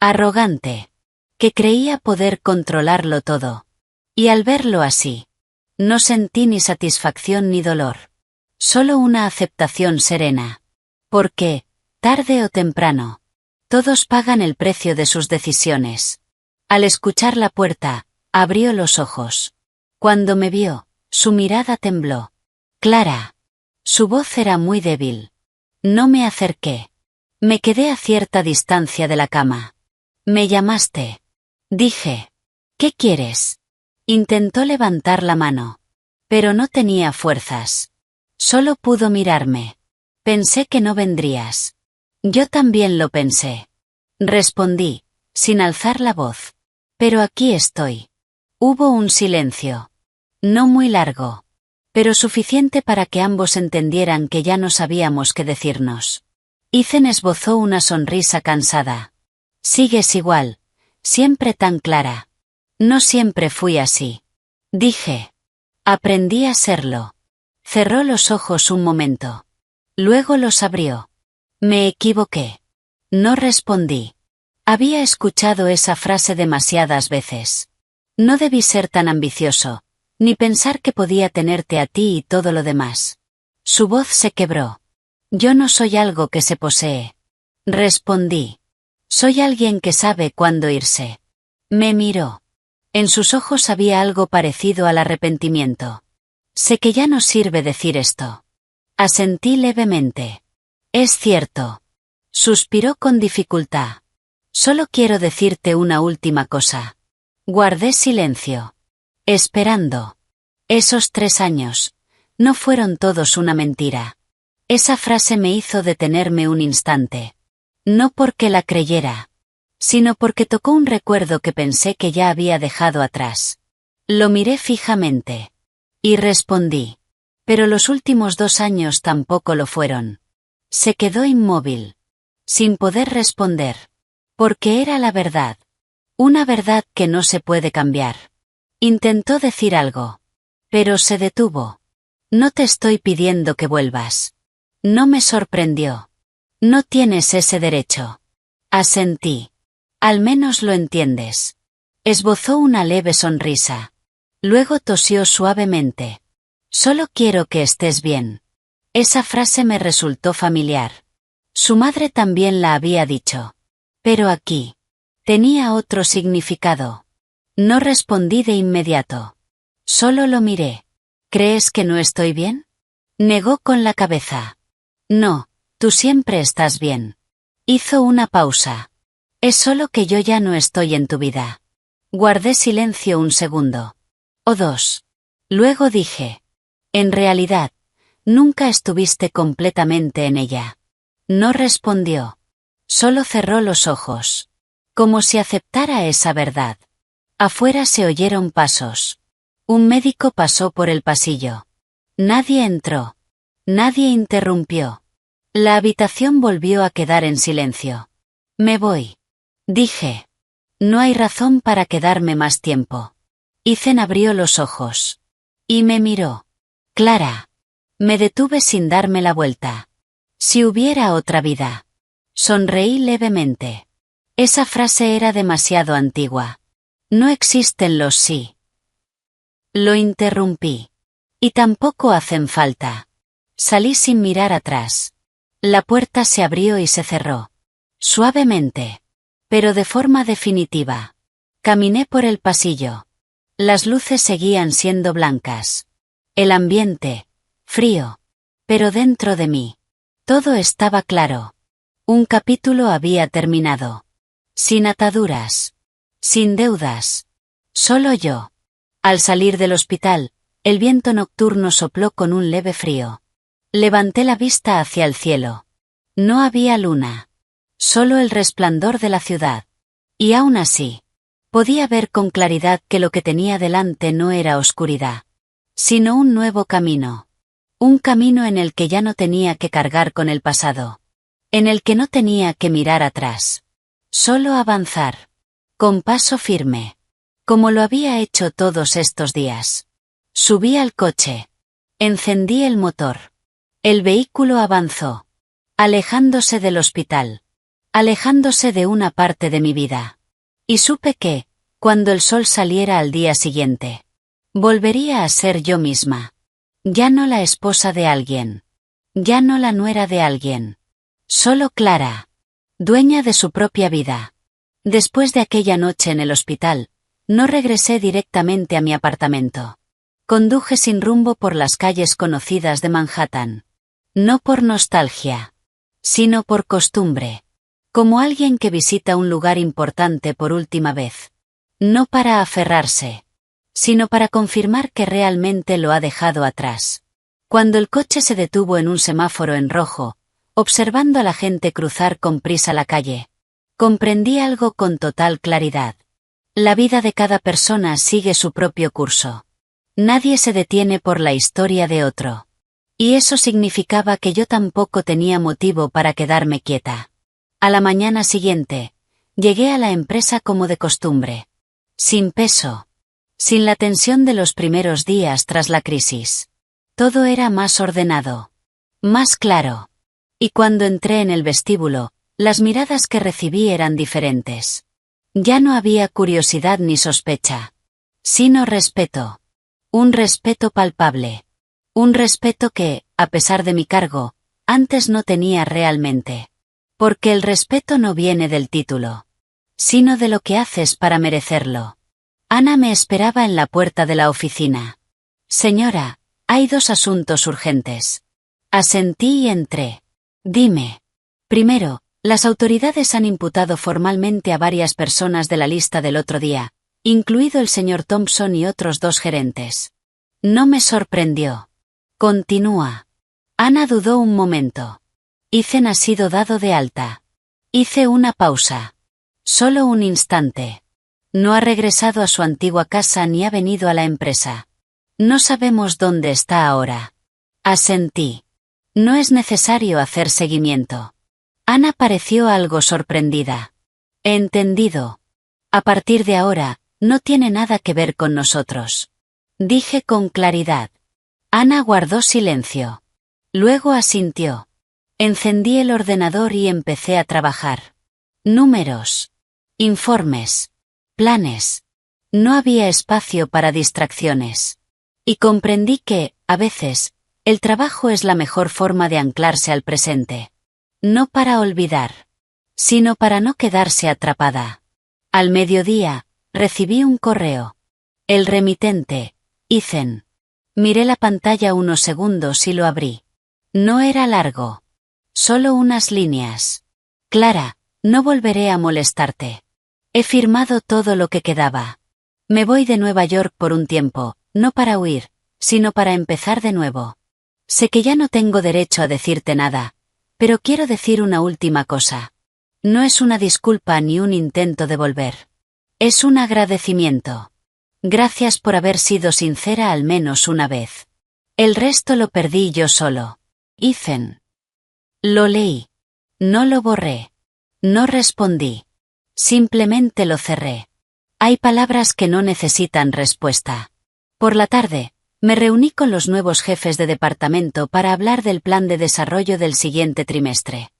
Arrogante. Que creía poder controlarlo todo. Y al verlo así, no sentí ni satisfacción ni dolor. Solo una aceptación serena. Porque, tarde o temprano, todos pagan el precio de sus decisiones. Al escuchar la puerta, abrió los ojos. Cuando me vio, su mirada tembló. Clara. Su voz era muy débil. No me acerqué. Me quedé a cierta distancia de la cama. Me llamaste. Dije. ¿Qué quieres? Intentó levantar la mano. Pero no tenía fuerzas. Solo pudo mirarme. Pensé que no vendrías. Yo también lo pensé. Respondí, sin alzar la voz. Pero aquí estoy. Hubo un silencio. No muy largo, pero suficiente para que ambos entendieran que ya no sabíamos qué decirnos. Ethan esbozó una sonrisa cansada. Sigues igual, siempre tan clara. No siempre fui así. Dije. Aprendí a serlo. Cerró los ojos un momento. Luego los abrió. Me equivoqué. No respondí. Había escuchado esa frase demasiadas veces. No debí ser tan ambicioso, ni pensar que podía tenerte a ti y todo lo demás. Su voz se quebró. Yo no soy algo que se posee. Respondí. Soy alguien que sabe cuándo irse. Me miró. En sus ojos había algo parecido al arrepentimiento. Sé que ya no sirve decir esto. Asentí levemente. Es cierto. Suspiró con dificultad. Solo quiero decirte una última cosa. Guardé silencio. Esperando. Esos 3 años. No fueron todos una mentira. Esa frase me hizo detenerme un instante. No porque la creyera, sino porque tocó un recuerdo que pensé que ya había dejado atrás. Lo miré fijamente. Y respondí. Pero los últimos 2 años tampoco lo fueron. Se quedó inmóvil. Sin poder responder. Porque era la verdad. Una verdad que no se puede cambiar. Intentó decir algo. Pero se detuvo. No te estoy pidiendo que vuelvas. No me sorprendió. No tienes ese derecho. Asentí. Al menos lo entiendes. Esbozó una leve sonrisa. Luego tosió suavemente. Solo quiero que estés bien. Esa frase me resultó familiar. Su madre también la había dicho. Pero aquí. Tenía otro significado. No respondí de inmediato. Solo lo miré. ¿Crees que no estoy bien? Negó con la cabeza. No, tú siempre estás bien. Hizo una pausa. Es solo que yo ya no estoy en tu vida. Guardé silencio un segundo. O 2. Luego dije. En realidad, nunca estuviste completamente en ella. No respondió. Solo cerró los ojos. Como si aceptara esa verdad. Afuera se oyeron pasos. Un médico pasó por el pasillo. Nadie entró. Nadie interrumpió. La habitación volvió a quedar en silencio. Me voy. Dije. No hay razón para quedarme más tiempo. Ethan abrió los ojos. Y me miró. Clara. Me detuve sin darme la vuelta. Si hubiera otra vida. Sonreí levemente. Esa frase era demasiado antigua. No existen los sí. Lo interrumpí. Y tampoco hacen falta. Salí sin mirar atrás. La puerta se abrió y se cerró. Suavemente. Pero de forma definitiva. Caminé por el pasillo. Las luces seguían siendo blancas. El ambiente, frío. Pero dentro de mí. Todo estaba claro. Un capítulo había terminado. Sin ataduras. Sin deudas. Solo yo. Al salir del hospital, el viento nocturno sopló con un leve frío. Levanté la vista hacia el cielo. No había luna. Solo el resplandor de la ciudad. Y aún así, podía ver con claridad que lo que tenía delante no era oscuridad, sino un nuevo camino. Un camino en el que ya no tenía que cargar con el pasado. En el que no tenía que mirar atrás. Solo avanzar. Con paso firme. Como lo había hecho todos estos días. Subí al coche. Encendí el motor. El vehículo avanzó. Alejándose del hospital. Alejándose de una parte de mi vida. Y supe que, cuando el sol saliera al día siguiente, volvería a ser yo misma. Ya no la esposa de alguien. Ya no la nuera de alguien. Solo Clara. Dueña de su propia vida. Después de aquella noche en el hospital, no regresé directamente a mi apartamento. Conduje sin rumbo por las calles conocidas de Manhattan. No por nostalgia, sino por costumbre. Como alguien que visita un lugar importante por última vez. No para aferrarse, sino para confirmar que realmente lo ha dejado atrás. Cuando el coche se detuvo en un semáforo en rojo, observando a la gente cruzar con prisa la calle, comprendí algo con total claridad. La vida de cada persona sigue su propio curso. Nadie se detiene por la historia de otro. Y eso significaba que yo tampoco tenía motivo para quedarme quieta. A la mañana siguiente, llegué a la empresa como de costumbre. Sin peso. Sin la tensión de los primeros días tras la crisis. Todo era más ordenado. Más claro. Y cuando entré en el vestíbulo, las miradas que recibí eran diferentes. Ya no había curiosidad ni sospecha. Sino respeto. Un respeto palpable. Un respeto que, a pesar de mi cargo, antes no tenía realmente. Porque el respeto no viene del título. Sino de lo que haces para merecerlo. Ana me esperaba en la puerta de la oficina. Señora, hay 2 asuntos urgentes. Asentí y entré. Dime. Primero, las autoridades han imputado formalmente a varias personas de la lista del otro día, incluido el señor Thompson y otros 2 gerentes. No me sorprendió. Continúa. Ana dudó un momento. Ethan ha sido dado de alta. Hice una pausa. Solo un instante. No ha regresado a su antigua casa ni ha venido a la empresa. No sabemos dónde está ahora. Asentí. No es necesario hacer seguimiento. Ana pareció algo sorprendida. Entendido. A partir de ahora, no tiene nada que ver con nosotros. Dije con claridad. Ana guardó silencio. Luego asintió. Encendí el ordenador y empecé a trabajar. Números. Informes. Planes. No había espacio para distracciones. Y comprendí que, a veces, el trabajo es la mejor forma de anclarse al presente. No para olvidar, sino para no quedarse atrapada. Al mediodía, recibí un correo. El remitente, Ethan. Miré la pantalla unos segundos y lo abrí. No era largo. Solo unas líneas. Clara, no volveré a molestarte. He firmado todo lo que quedaba. Me voy de Nueva York por un tiempo, no para huir, sino para empezar de nuevo. Sé que ya no tengo derecho a decirte nada, pero quiero decir una última cosa. No es una disculpa ni un intento de volver. Es un agradecimiento. Gracias por haber sido sincera al menos una vez. El resto lo perdí yo solo. Ethan. Lo leí. No lo borré. No respondí. Simplemente lo cerré. Hay palabras que no necesitan respuesta. Por la tarde, me reuní con los nuevos jefes de departamento para hablar del plan de desarrollo del siguiente trimestre.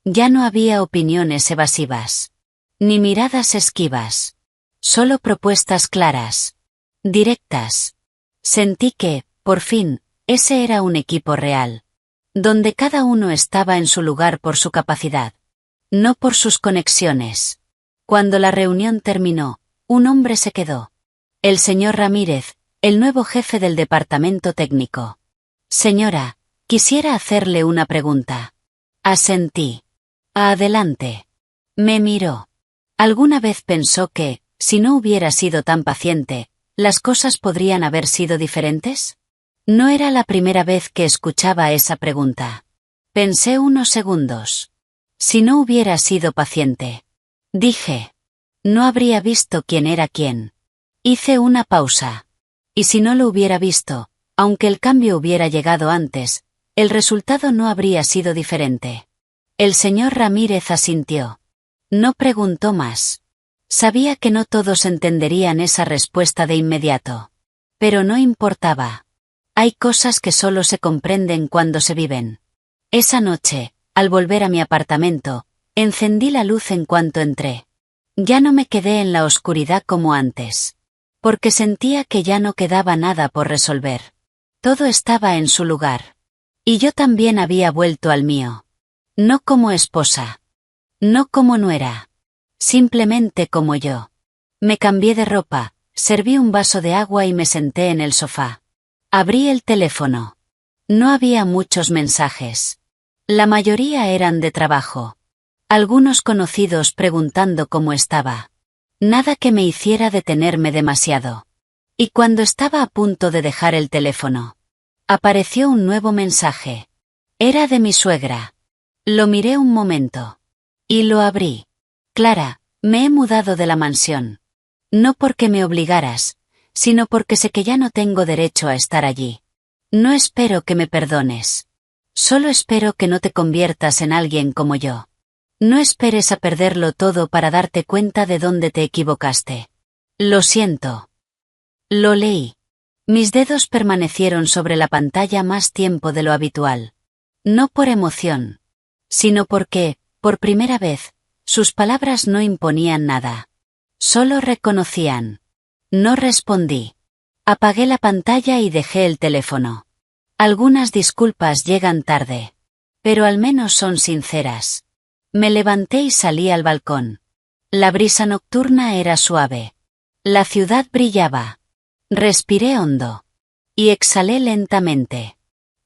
Ya no había opiniones evasivas. Ni miradas esquivas. Solo propuestas claras. Directas. Sentí que, por fin, ese era un equipo real. Donde cada uno estaba en su lugar por su capacidad. No por sus conexiones. Cuando la reunión terminó, un hombre se quedó. El señor Ramírez, el nuevo jefe del departamento técnico. Señora, quisiera hacerle una pregunta. Asentí. Adelante. Me miró. ¿Alguna vez pensó que, si no hubiera sido tan paciente, las cosas podrían haber sido diferentes? No era la primera vez que escuchaba esa pregunta. Pensé unos segundos. Si no hubiera sido paciente. Dije. No habría visto quién era quién. Hice una pausa. Y si no lo hubiera visto, aunque el cambio hubiera llegado antes, el resultado no habría sido diferente. El señor Ramírez asintió. No preguntó más. Sabía que no todos entenderían esa respuesta de inmediato. Pero no importaba. Hay cosas que solo se comprenden cuando se viven. Esa noche, al volver a mi apartamento, encendí la luz en cuanto entré. Ya no me quedé en la oscuridad como antes. Porque sentía que ya no quedaba nada por resolver. Todo estaba en su lugar. Y yo también había vuelto al mío. No como esposa. No como nuera. Simplemente como yo. Me cambié de ropa, serví un vaso de agua y me senté en el sofá. Abrí el teléfono. No había muchos mensajes. La mayoría eran de trabajo. Algunos conocidos preguntando cómo estaba. Nada que me hiciera detenerme demasiado. Y cuando estaba a punto de dejar el teléfono, apareció un nuevo mensaje. Era de mi suegra. Lo miré un momento. Y lo abrí. Clara, me he mudado de la mansión. No porque me obligaras, sino porque sé que ya no tengo derecho a estar allí. No espero que me perdones. Solo espero que no te conviertas en alguien como yo. No esperes a perderlo todo para darte cuenta de dónde te equivocaste. Lo siento. Lo leí. Mis dedos permanecieron sobre la pantalla más tiempo de lo habitual. No por emoción, sino porque, por primera vez, sus palabras no imponían nada. Solo reconocían. No respondí. Apagué la pantalla y dejé el teléfono. Algunas disculpas llegan tarde. Pero al menos son sinceras. Me levanté y salí al balcón. La brisa nocturna era suave. La ciudad brillaba. Respiré hondo. Y exhalé lentamente.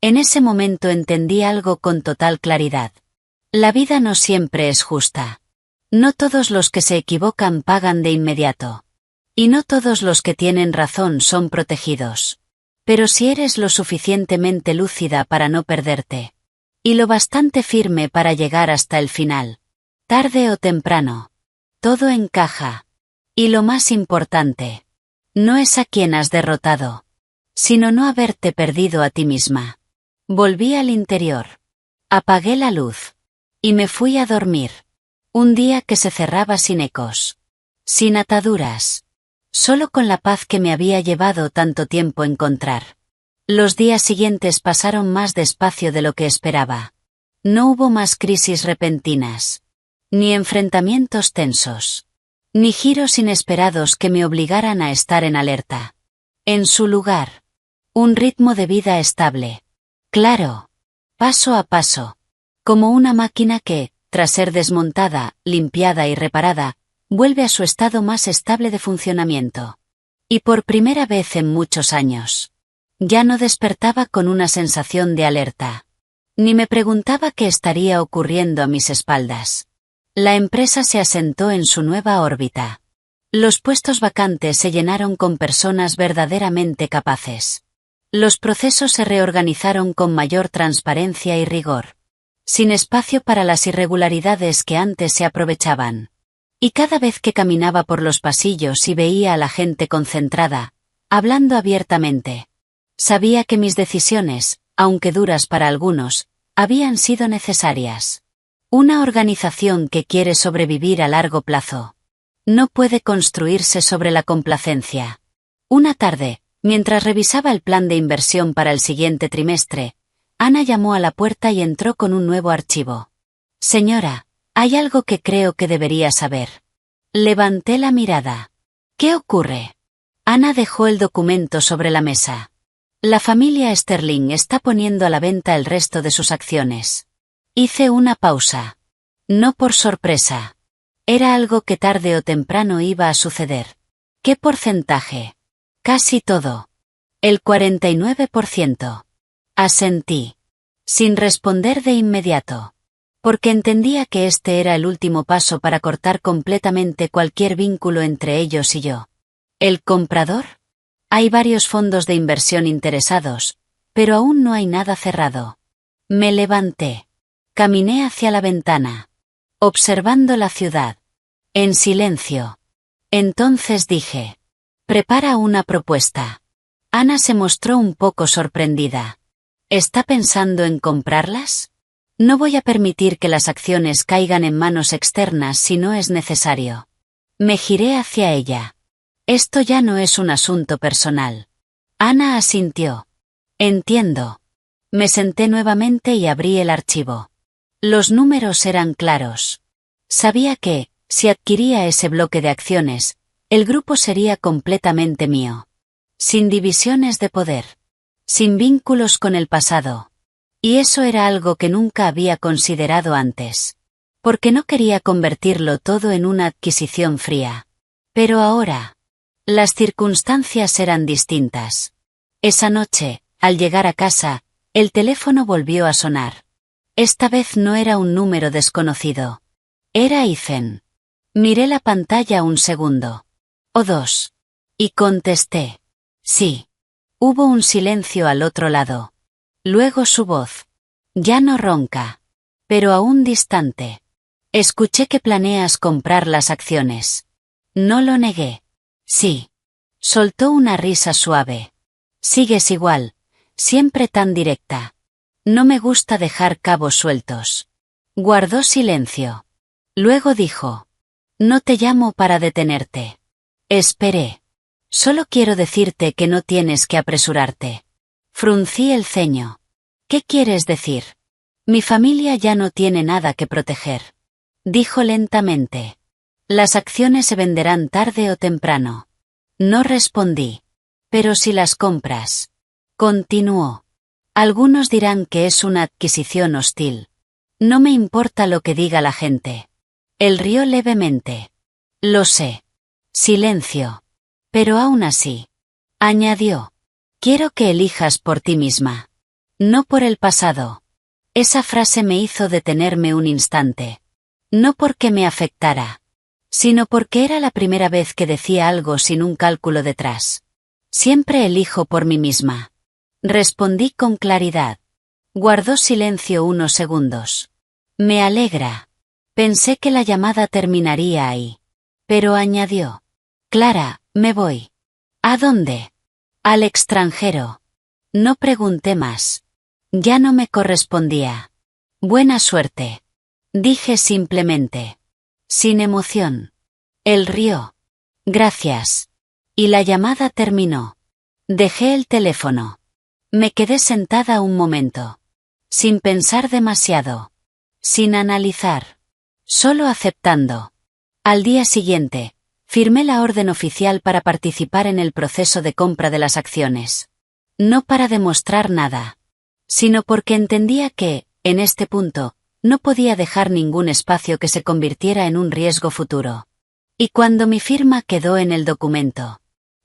En ese momento entendí algo con total claridad. La vida no siempre es justa. No todos los que se equivocan pagan de inmediato. Y no todos los que tienen razón son protegidos. Pero si eres lo suficientemente lúcida para no perderte. Y lo bastante firme para llegar hasta el final. Tarde o temprano. Todo encaja. Y lo más importante. No es a quien has derrotado. Sino no haberte perdido a ti misma. Volví al interior. Apagué la luz. Y me fui a dormir. Un día que se cerraba sin ecos. Sin ataduras. Solo con la paz que me había llevado tanto tiempo encontrar. Los días siguientes pasaron más despacio de lo que esperaba. No hubo más crisis repentinas. Ni enfrentamientos tensos. Ni giros inesperados que me obligaran a estar en alerta. En su lugar. Un ritmo de vida estable. Claro. Paso a paso. Como una máquina que, tras ser desmontada, limpiada y reparada, vuelve a su estado más estable de funcionamiento. Y por primera vez en muchos años. Ya no despertaba con una sensación de alerta. Ni me preguntaba qué estaría ocurriendo a mis espaldas. La empresa se asentó en su nueva órbita. Los puestos vacantes se llenaron con personas verdaderamente capaces. Los procesos se reorganizaron con mayor transparencia y rigor. Sin espacio para las irregularidades que antes se aprovechaban. Y cada vez que caminaba por los pasillos y veía a la gente concentrada, hablando abiertamente, sabía que mis decisiones, aunque duras para algunos, habían sido necesarias. Una organización que quiere sobrevivir a largo plazo. No puede construirse sobre la complacencia. Una tarde, mientras revisaba el plan de inversión para el siguiente trimestre, Ana llamó a la puerta y entró con un nuevo archivo. Señora, hay algo que creo que debería saber. Levanté la mirada. ¿Qué ocurre? Ana dejó el documento sobre la mesa. La familia Sterling está poniendo a la venta el resto de sus acciones. Hice una pausa. No por sorpresa. Era algo que tarde o temprano iba a suceder. ¿Qué porcentaje? Casi todo. El 49%. Asentí. Sin responder de inmediato. Porque entendía que este era el último paso para cortar completamente cualquier vínculo entre ellos y yo. ¿El comprador? Hay varios fondos de inversión interesados, pero aún no hay nada cerrado. Me levanté. Caminé hacia la ventana. Observando la ciudad. En silencio. Entonces dije. Prepara una propuesta. Ana se mostró un poco sorprendida. ¿Está pensando en comprarlas? No voy a permitir que las acciones caigan en manos externas si no es necesario. Me giré hacia ella. Esto ya no es un asunto personal. Ana asintió. Entiendo. Me senté nuevamente y abrí el archivo. Los números eran claros. Sabía que, si adquiría ese bloque de acciones, el grupo sería completamente mío. Sin divisiones de poder. Sin vínculos con el pasado. Y eso era algo que nunca había considerado antes. Porque no quería convertirlo todo en una adquisición fría. Pero ahora, las circunstancias eran distintas. Esa noche, al llegar a casa, el teléfono volvió a sonar. Esta vez no era un número desconocido. Era Ethan. Miré la pantalla un segundo. O dos. Y contesté. Sí. Hubo un silencio al otro lado. Luego su voz. Ya no ronca. Pero aún distante. Escuché que planeas comprar las acciones. No lo negué. Sí. Soltó una risa suave. Sigues igual, siempre tan directa. No me gusta dejar cabos sueltos. Guardó silencio. Luego dijo. No te llamo para detenerte. Esperé. Solo quiero decirte que no tienes que apresurarte. Fruncí el ceño. ¿Qué quieres decir? Mi familia ya no tiene nada que proteger. Dijo lentamente. Las acciones se venderán tarde o temprano. No respondí. Pero si las compras. Continuó. Algunos dirán que es una adquisición hostil. No me importa lo que diga la gente. Él rió levemente. Lo sé. Silencio. Pero aún así. Añadió. Quiero que elijas por ti misma. No por el pasado. Esa frase me hizo detenerme un instante. No porque me afectara, sino porque era la primera vez que decía algo sin un cálculo detrás. Siempre elijo por mí misma. Respondí con claridad. Guardó silencio unos segundos. Me alegra. Pensé que la llamada terminaría ahí. Pero añadió. Clara, me voy. ¿A dónde? Al extranjero. No pregunté más. Ya no me correspondía. Buena suerte. Dije simplemente. Sin emoción. Él rió. Gracias. Y la llamada terminó. Dejé el teléfono. Me quedé sentada un momento. Sin pensar demasiado. Sin analizar. Solo aceptando. Al día siguiente, firmé la orden oficial para participar en el proceso de compra de las acciones. No para demostrar nada, sino porque entendía que, en este punto, no podía dejar ningún espacio que se convirtiera en un riesgo futuro. Y cuando mi firma quedó en el documento,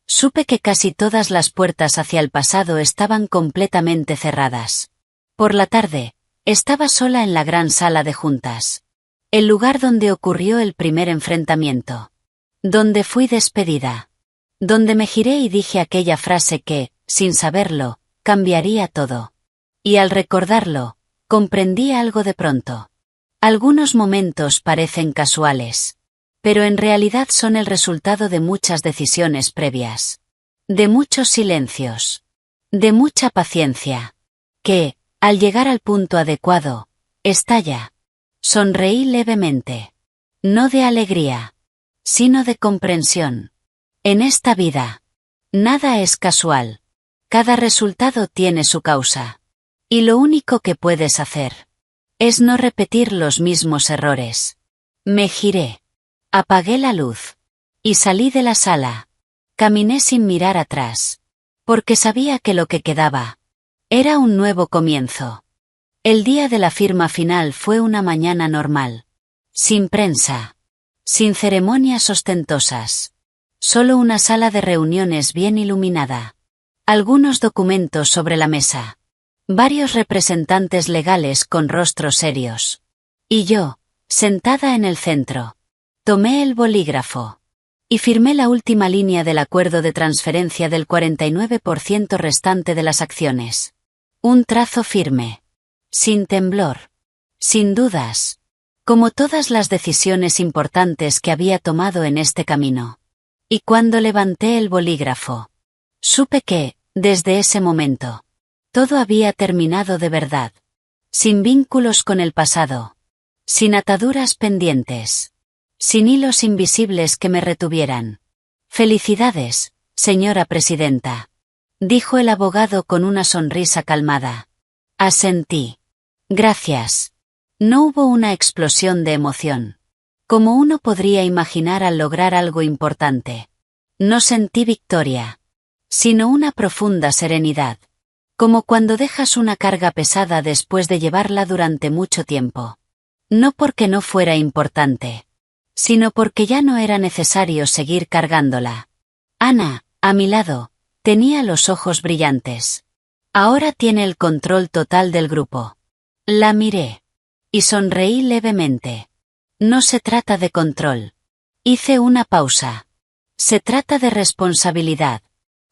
supe que casi todas las puertas hacia el pasado estaban completamente cerradas. Por la tarde, estaba sola en la gran sala de juntas. El lugar donde ocurrió el primer enfrentamiento. Donde fui despedida. Donde me giré y dije aquella frase que, sin saberlo, cambiaría todo. Y al recordarlo, comprendí algo de pronto. Algunos momentos parecen casuales. Pero en realidad son el resultado de muchas decisiones previas. De muchos silencios. De mucha paciencia. Que, al llegar al punto adecuado, estalla. Sonreí levemente. No de alegría, sino de comprensión. En esta vida, nada es casual. Cada resultado tiene su causa. Y lo único que puedes hacer es no repetir los mismos errores. Me giré. Apagué la luz. Y salí de la sala. Caminé sin mirar atrás. Porque sabía que lo que quedaba era un nuevo comienzo. El día de la firma final fue una mañana normal. Sin prensa. Sin ceremonias ostentosas. Solo una sala de reuniones bien iluminada. Algunos documentos sobre la mesa. Varios representantes legales con rostros serios. Y yo, sentada en el centro. Tomé el bolígrafo. Y firmé la última línea del acuerdo de transferencia del 49% restante de las acciones. Un trazo firme. Sin temblor. Sin dudas. Como todas las decisiones importantes que había tomado en este camino. Y cuando levanté el bolígrafo, supe que, desde ese momento, todo había terminado de verdad. Sin vínculos con el pasado. Sin ataduras pendientes. Sin hilos invisibles que me retuvieran. Felicidades, señora presidenta. Dijo el abogado con una sonrisa calmada. Asentí. Gracias. No hubo una explosión de emoción. Como uno podría imaginar al lograr algo importante. No sentí victoria. Sino una profunda serenidad. Como cuando dejas una carga pesada después de llevarla durante mucho tiempo. No porque no fuera importante. Sino porque ya no era necesario seguir cargándola. Ana, a mi lado, tenía los ojos brillantes. Ahora tiene el control total del grupo. La miré. Y sonreí levemente. No se trata de control. Hice una pausa. Se trata de responsabilidad.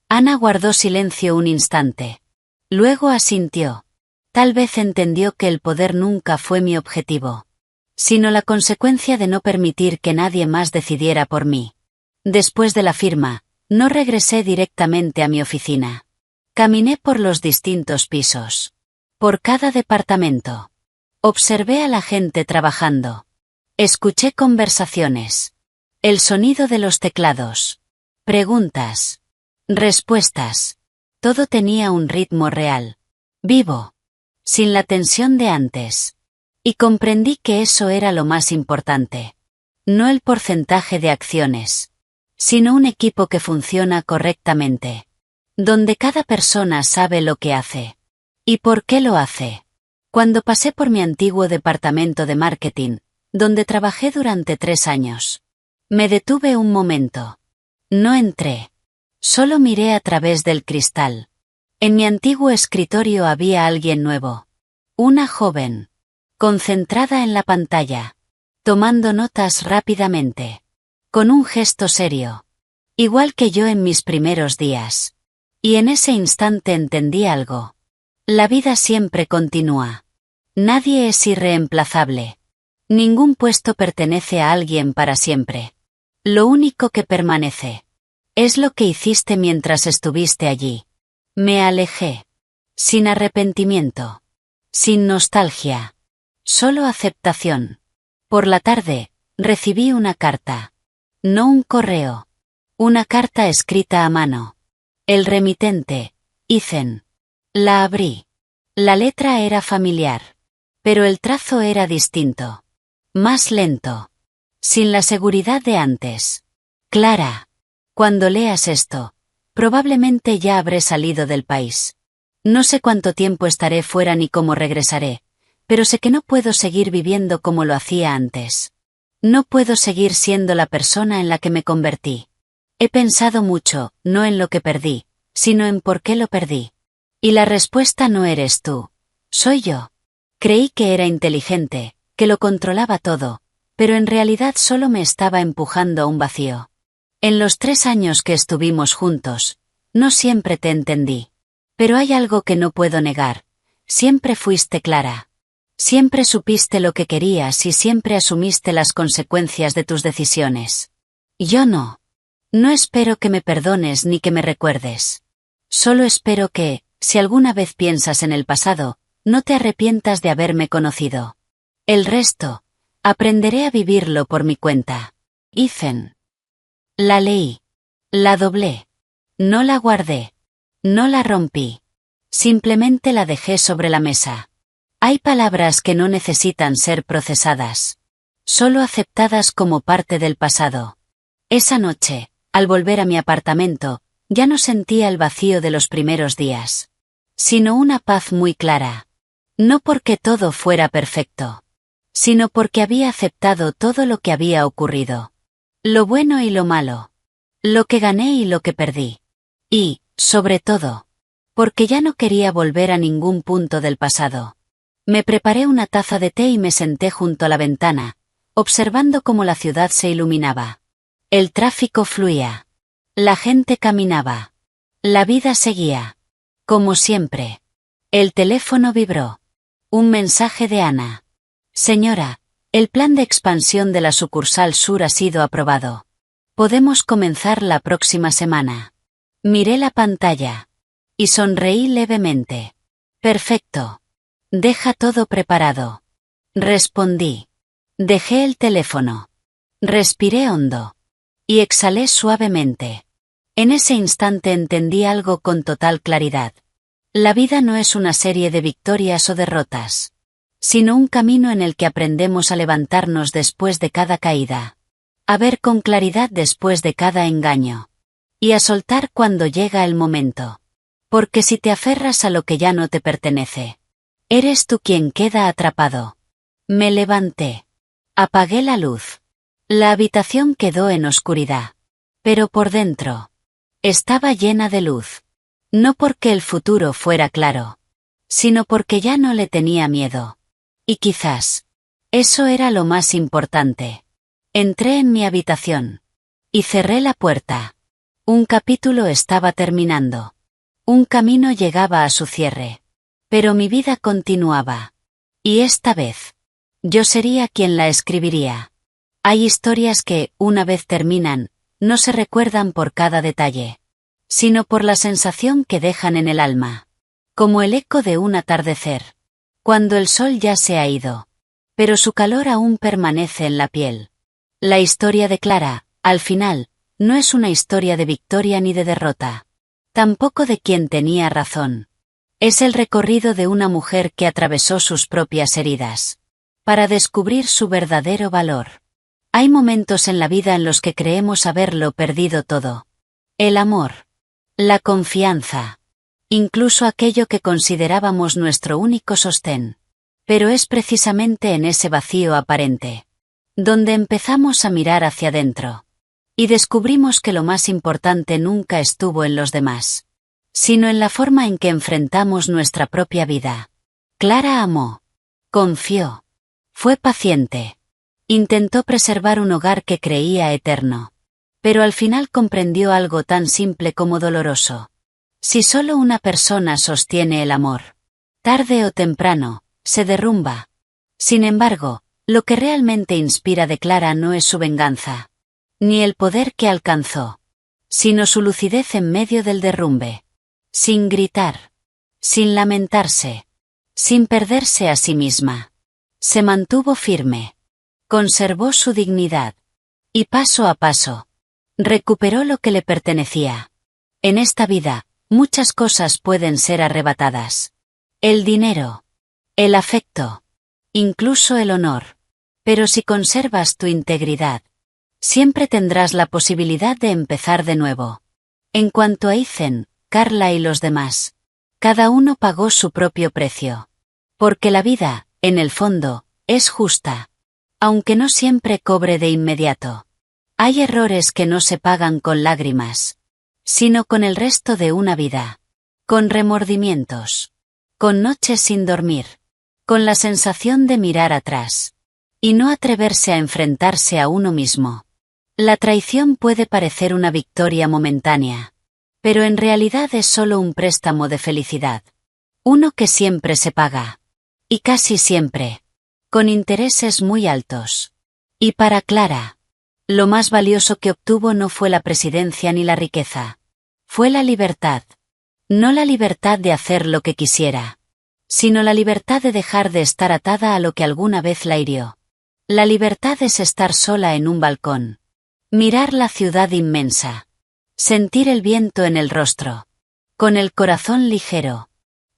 Ana guardó silencio un instante. Luego asintió. Tal vez entendió que el poder nunca fue mi objetivo. Sino la consecuencia de no permitir que nadie más decidiera por mí. Después de la firma, no regresé directamente a mi oficina. Caminé por los distintos pisos. Por cada departamento. Observé a la gente trabajando. Escuché conversaciones. El sonido de los teclados. Preguntas. Respuestas. Todo tenía un ritmo real. Vivo. Sin la tensión de antes. Y comprendí que eso era lo más importante. No el porcentaje de acciones, sino un equipo que funciona correctamente. Donde cada persona sabe lo que hace. ¿Y por qué lo hace? Cuando pasé por mi antiguo departamento de marketing, donde trabajé durante 3 años, me detuve un momento. No entré. Solo miré a través del cristal. En mi antiguo escritorio había alguien nuevo. Una joven. Concentrada en la pantalla. Tomando notas rápidamente. Con un gesto serio. Igual que yo en mis primeros días. Y en ese instante entendí algo. La vida siempre continúa. Nadie es irreemplazable. Ningún puesto pertenece a alguien para siempre. Lo único que permanece es lo que hiciste mientras estuviste allí. Me alejé. Sin arrepentimiento. Sin nostalgia. Solo aceptación. Por la tarde, recibí una carta. No un correo. Una carta escrita a mano. El remitente, Ethan. La abrí. La letra era familiar. Pero el trazo era distinto. Más lento. Sin la seguridad de antes. Clara. Cuando leas esto, probablemente ya habré salido del país. No sé cuánto tiempo estaré fuera ni cómo regresaré, pero sé que no puedo seguir viviendo como lo hacía antes. No puedo seguir siendo la persona en la que me convertí. He pensado mucho, no en lo que perdí, sino en por qué lo perdí. Y la respuesta no eres tú. Soy yo. Creí que era inteligente, que lo controlaba todo, pero en realidad solo me estaba empujando a un vacío. En los 3 años que estuvimos juntos, no siempre te entendí. Pero hay algo que no puedo negar. Siempre fuiste clara. Siempre supiste lo que querías y siempre asumiste las consecuencias de tus decisiones. Yo no. No espero que me perdones ni que me recuerdes. Solo espero que, si alguna vez piensas en el pasado, no te arrepientas de haberme conocido. El resto, aprenderé a vivirlo por mi cuenta. Ethan. La leí. La doblé. No la guardé. No la rompí. Simplemente la dejé sobre la mesa. Hay palabras que no necesitan ser procesadas. Solo aceptadas como parte del pasado. Esa noche, al volver a mi apartamento, ya no sentía el vacío de los primeros días. Sino una paz muy clara. No porque todo fuera perfecto. Sino porque había aceptado todo lo que había ocurrido. Lo bueno y lo malo. Lo que gané y lo que perdí. Y, sobre todo, porque ya no quería volver a ningún punto del pasado. Me preparé una taza de té y me senté junto a la ventana, observando cómo la ciudad se iluminaba. El tráfico fluía. La gente caminaba. La vida seguía. Como siempre. El teléfono vibró. Un mensaje de Ana. Señora, el plan de expansión de la sucursal sur ha sido aprobado. Podemos comenzar la próxima semana. Miré la pantalla. Y sonreí levemente. Perfecto. Deja todo preparado. Respondí. Dejé el teléfono. Respiré hondo. Y exhalé suavemente. En ese instante entendí algo con total claridad. La vida no es una serie de victorias o derrotas, sino un camino en el que aprendemos a levantarnos después de cada caída, a ver con claridad después de cada engaño, y a soltar cuando llega el momento. Porque si te aferras a lo que ya no te pertenece, eres tú quien queda atrapado. Me levanté. Apagué la luz. La habitación quedó en oscuridad. Pero por dentro, estaba llena de luz. No porque el futuro fuera claro, sino porque ya no le tenía miedo. Y quizás, eso era lo más importante. Entré en mi habitación. Y cerré la puerta. Un capítulo estaba terminando. Un camino llegaba a su cierre. Pero mi vida continuaba. Y esta vez, yo sería quien la escribiría. Hay historias que, una vez terminan, no se recuerdan por cada detalle, sino por la sensación que dejan en el alma. Como el eco de un atardecer, cuando el sol ya se ha ido, pero su calor aún permanece en la piel. La historia de Clara, al final, no es una historia de victoria ni de derrota. Tampoco de quien tenía razón. Es el recorrido de una mujer que atravesó sus propias heridas, para descubrir su verdadero valor. Hay momentos en la vida en los que creemos haberlo perdido todo. El amor, la confianza, incluso aquello que considerábamos nuestro único sostén. Pero es precisamente en ese vacío aparente, donde empezamos a mirar hacia adentro, y descubrimos que lo más importante nunca estuvo en los demás, sino en la forma en que enfrentamos nuestra propia vida. Clara amó, confió, fue paciente, intentó preservar un hogar que creía eterno, pero al final comprendió algo tan simple como doloroso. Si solo una persona sostiene el amor, tarde o temprano, se derrumba. Sin embargo, lo que realmente inspira de Clara no es su venganza, ni el poder que alcanzó, sino su lucidez en medio del derrumbe. Sin gritar, sin lamentarse, sin perderse a sí misma. Se mantuvo firme, conservó su dignidad, y paso a paso, recuperó lo que le pertenecía. En esta vida, muchas cosas pueden ser arrebatadas. El dinero, el afecto, incluso el honor. Pero si conservas tu integridad, siempre tendrás la posibilidad de empezar de nuevo. En cuanto a Ethan, Carla y los demás, cada uno pagó su propio precio. Porque la vida, en el fondo, es justa. Aunque no siempre cobre de inmediato. Hay errores que no se pagan con lágrimas, sino con el resto de una vida. Con remordimientos. Con noches sin dormir. Con la sensación de mirar atrás. Y no atreverse a enfrentarse a uno mismo. La traición puede parecer una victoria momentánea, pero en realidad es solo un préstamo de felicidad. Uno que siempre se paga. Y casi siempre, con intereses muy altos. Y para Clara, lo más valioso que obtuvo no fue la presidencia ni la riqueza. Fue la libertad. No la libertad de hacer lo que quisiera, sino la libertad de dejar de estar atada a lo que alguna vez la hirió. La libertad es estar sola en un balcón. Mirar la ciudad inmensa. Sentir el viento en el rostro. Con el corazón ligero.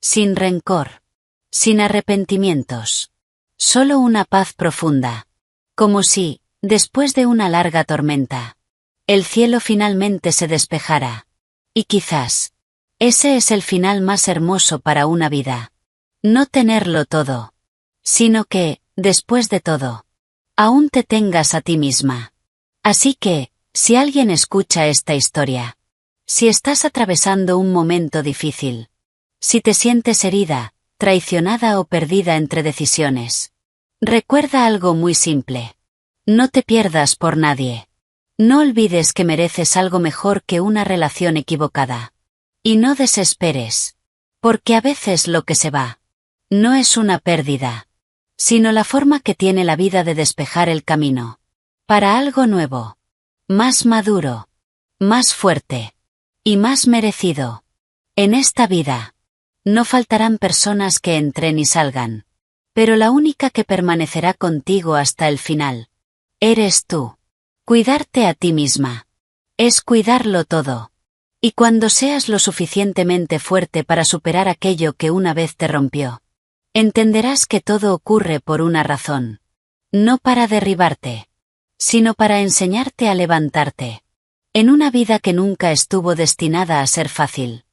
Sin rencor. Sin arrepentimientos. Solo una paz profunda. Como si, después de una larga tormenta, el cielo finalmente se despejara. Y quizás, ese es el final más hermoso para una vida. No tenerlo todo. Sino que, después de todo, aún te tengas a ti misma. Así que, si alguien escucha esta historia, si estás atravesando un momento difícil, si te sientes herida, traicionada o perdida entre decisiones, recuerda algo muy simple. No te pierdas por nadie. No olvides que mereces algo mejor que una relación equivocada. Y no desesperes. Porque a veces lo que se va, no es una pérdida, sino la forma que tiene la vida de despejar el camino. Para algo nuevo. Más maduro. Más fuerte. Y más merecido. En esta vida, no faltarán personas que entren y salgan. Pero la única que permanecerá contigo hasta el final, eres tú. Cuidarte a ti misma. Es cuidarlo todo. Y cuando seas lo suficientemente fuerte para superar aquello que una vez te rompió, entenderás que todo ocurre por una razón. No para derribarte, sino para enseñarte a levantarte. En una vida que nunca estuvo destinada a ser fácil.